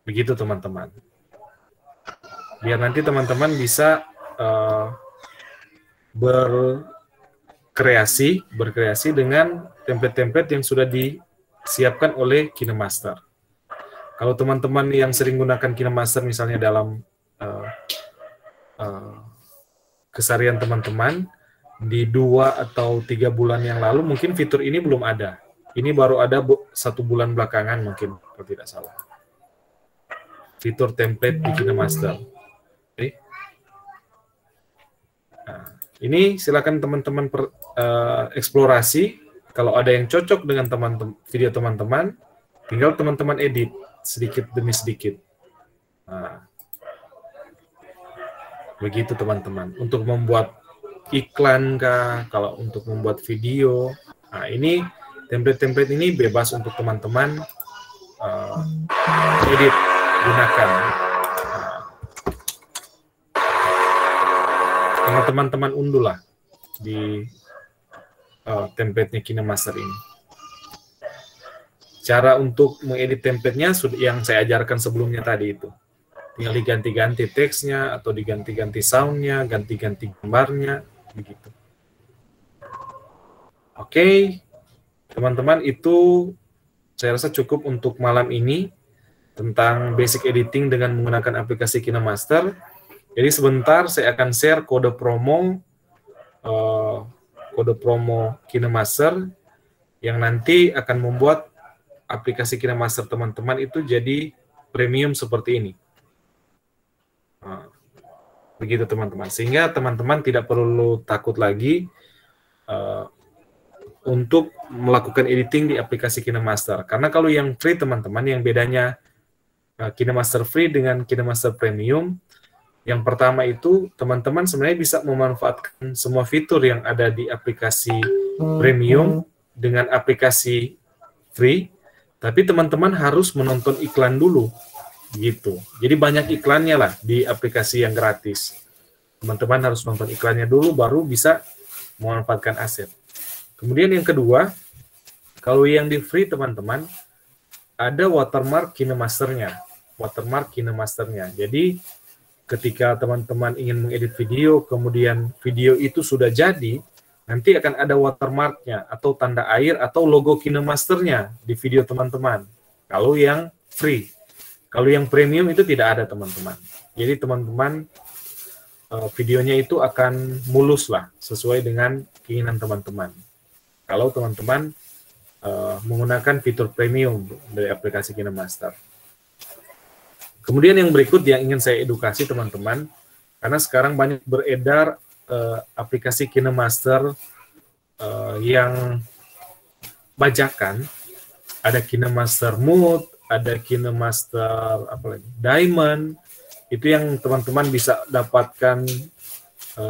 Begitu teman-teman. Biar nanti teman-teman bisa berkreasi dengan template-template yang sudah disiapkan oleh KineMaster. Kalau teman-teman yang sering gunakan KineMaster misalnya dalam keseharian teman-teman, di 2 atau 3 bulan yang lalu mungkin fitur ini belum ada. Ini baru ada 1 bulan belakangan mungkin, kalau tidak salah. Fitur template di KineMaster. Oke. Nah, ini silakan teman-teman eksplorasi. Kalau ada yang cocok dengan video teman-teman, tinggal teman-teman edit sedikit demi sedikit. Nah, begitu teman-teman. Untuk membuat iklan kah, kalau untuk membuat video, nah ini template-template ini bebas untuk teman-teman edit, gunakan. Teman-teman unduh lah di template-nya KineMaster ini. Cara untuk mengedit template-nya yang saya ajarkan sebelumnya tadi itu. Tinggal diganti-ganti teksnya, atau diganti-ganti sound-nya, ganti-ganti gambarnya, begitu. Oke, teman-teman, itu saya rasa cukup untuk malam ini tentang basic editing dengan menggunakan aplikasi KineMaster. Jadi sebentar saya akan share kode promo KineMaster yang nanti akan membuat aplikasi KineMaster teman-teman itu jadi premium seperti ini. Begitu teman-teman. Sehingga teman-teman tidak perlu takut lagi untuk melakukan editing di aplikasi KineMaster. Karena kalau yang free teman-teman, yang bedanya KineMaster Free dengan KineMaster Premium, yang pertama itu teman-teman sebenarnya bisa memanfaatkan semua fitur yang ada di aplikasi Premium dengan aplikasi Free, tapi teman-teman harus menonton iklan dulu, gitu. Jadi banyak iklannya lah di aplikasi yang gratis. Teman-teman harus nonton iklannya dulu, baru bisa memanfaatkan aset. Kemudian yang kedua, kalau yang di free teman-teman, ada watermark KineMaster-nya. Jadi, ketika teman-teman ingin mengedit video, kemudian video itu sudah jadi, nanti akan ada watermark-nya, atau tanda air, atau logo KineMaster-nya di video teman-teman. Kalau yang free. Kalau yang premium itu tidak ada, teman-teman. Jadi, teman-teman, videonya itu akan mulus lah, sesuai dengan keinginan teman-teman. Kalau teman-teman menggunakan fitur premium dari aplikasi KineMaster. Kemudian yang berikut yang ingin saya edukasi teman-teman, karena sekarang banyak beredar aplikasi KineMaster yang bajakan. Ada KineMaster Mood, ada KineMaster Diamond, itu yang teman-teman bisa dapatkan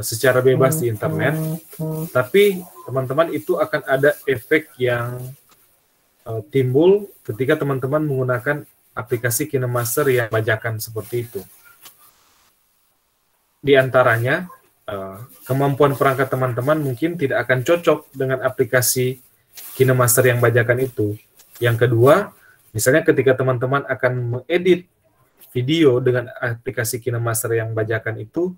secara bebas di internet. Tapi teman-teman itu akan ada efek yang timbul ketika teman-teman menggunakan aplikasi KineMaster yang bajakan seperti itu. Di antaranya, kemampuan perangkat teman-teman mungkin tidak akan cocok dengan aplikasi KineMaster yang bajakan itu. Yang kedua, misalnya ketika teman-teman akan mengedit video dengan aplikasi KineMaster yang bajakan itu,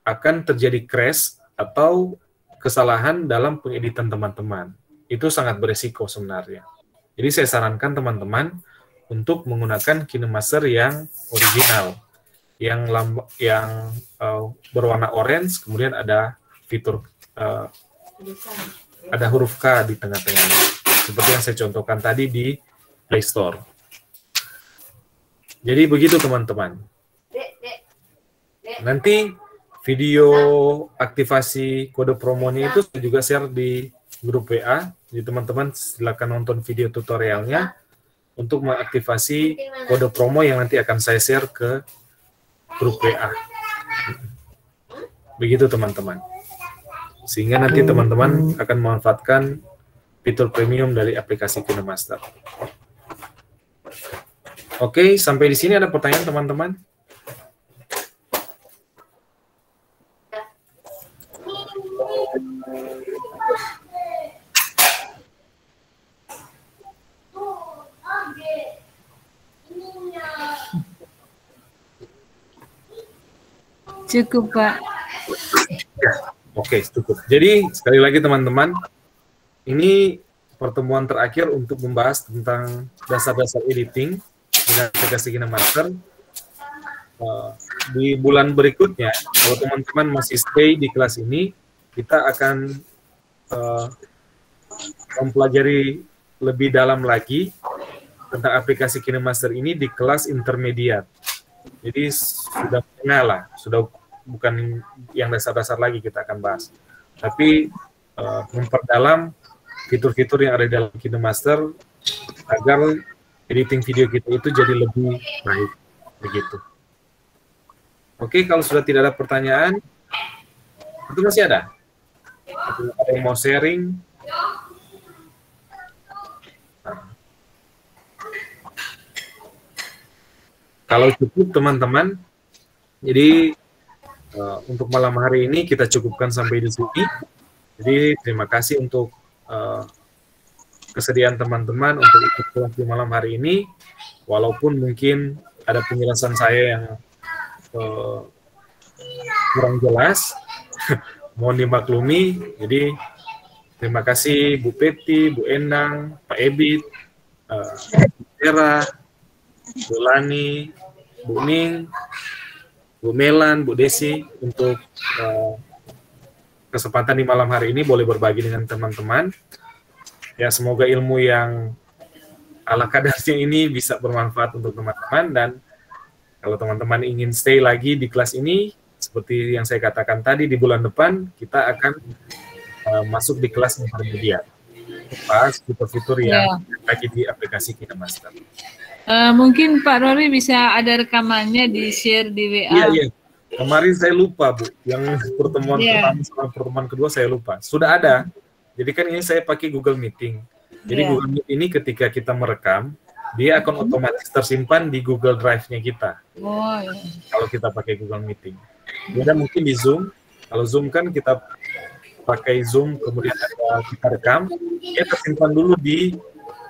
akan terjadi crash atau kesalahan dalam pengeditan teman-teman. Itu sangat beresiko sebenarnya. Jadi saya sarankan teman-teman untuk menggunakan KineMaster yang original, yang berwarna orange, kemudian ada fitur ada huruf K di tengah-tengahnya, seperti yang saya contohkan tadi di Play Store. Jadi begitu teman-teman. Nanti video aktivasi kode promonya itu saya juga share di grup WA. Jadi teman-teman silakan nonton video tutorialnya untuk mengaktifasi kode promo yang nanti akan saya share ke grup WA. Begitu teman-teman. Sehingga nanti teman-teman akan memanfaatkan fitur premium dari aplikasi KineMaster. Oke, sampai di sini ada pertanyaan teman-teman? Cukup, Pak. Ya, oke, cukup. Jadi, sekali lagi teman-teman, ini pertemuan terakhir untuk membahas tentang dasar-dasar editing dengan aplikasi KineMaster. Di bulan berikutnya, kalau teman-teman masih stay di kelas ini, kita akan mempelajari lebih dalam lagi tentang aplikasi KineMaster ini di kelas intermediate. Jadi sudah mengenal lah, sudah bukan yang dasar-dasar lagi kita akan bahas. Tapi memperdalam fitur-fitur yang ada di dalam KineMaster agar editing video kita itu jadi lebih baik, begitu. Oke, kalau sudah tidak ada pertanyaan, itu masih ada? Ada yang mau sharing? Kalau cukup teman-teman, jadi untuk malam hari ini kita cukupkan sampai di sini. Jadi terima kasih untuk kesediaan teman-teman untuk ikut kelas di malam hari ini. Walaupun mungkin ada penjelasan saya yang kurang jelas, mohon dimaklumi. Jadi terima kasih Bu Peti, Bu Endang, Pak Ebit, Era, Bu Lani, Bu Ning, Bu Melan, Bu Desi untuk kesempatan di malam hari ini boleh berbagi dengan teman-teman. Ya, semoga ilmu yang ala kadarnya ini bisa bermanfaat untuk teman-teman, dan kalau teman-teman ingin stay lagi di kelas ini, seperti yang saya katakan tadi, di bulan depan kita akan masuk di kelas intermediate, bahas fitur-fitur yang lagi di aplikasi KineMaster. Mungkin Pak Rory bisa ada rekamannya di-share di WA. Iya. Kemarin saya lupa, Bu. Yang pertemuan pertama sama pertemuan kedua saya lupa. Sudah ada. Jadi kan ini saya pakai Google Meeting. Jadi Google Meet ini ketika kita merekam, dia akan otomatis tersimpan di Google Drive-nya kita. Kalau kita pakai Google Meeting. Beda mungkin di Zoom. Kalau Zoom kan kita pakai Zoom, kemudian kita rekam, dia tersimpan dulu di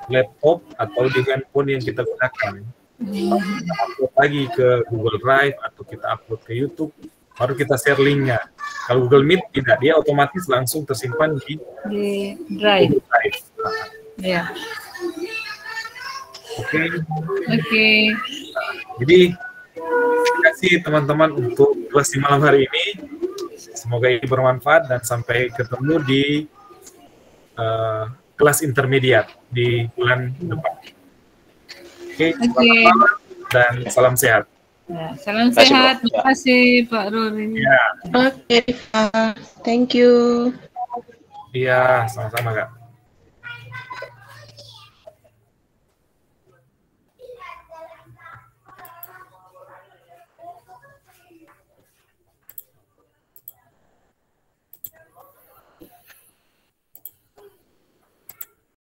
laptop atau di handphone yang kita gunakan. Kita upload lagi ke Google Drive atau kita upload ke YouTube, baru kita share linknya. Kalau Google Meet tidak, dia otomatis langsung tersimpan di Drive. Google Drive. Ya. Oke. Jadi terima kasih teman-teman untuk kelas di malam hari ini. Semoga ini bermanfaat dan sampai ketemu di kelas intermediate di bulan depan. Oke, selamat malam dan salam sehat. Ya, salam sehat. Terima kasih Pak Rory. Ya. Oke, thank you. Iya, sama-sama Kak.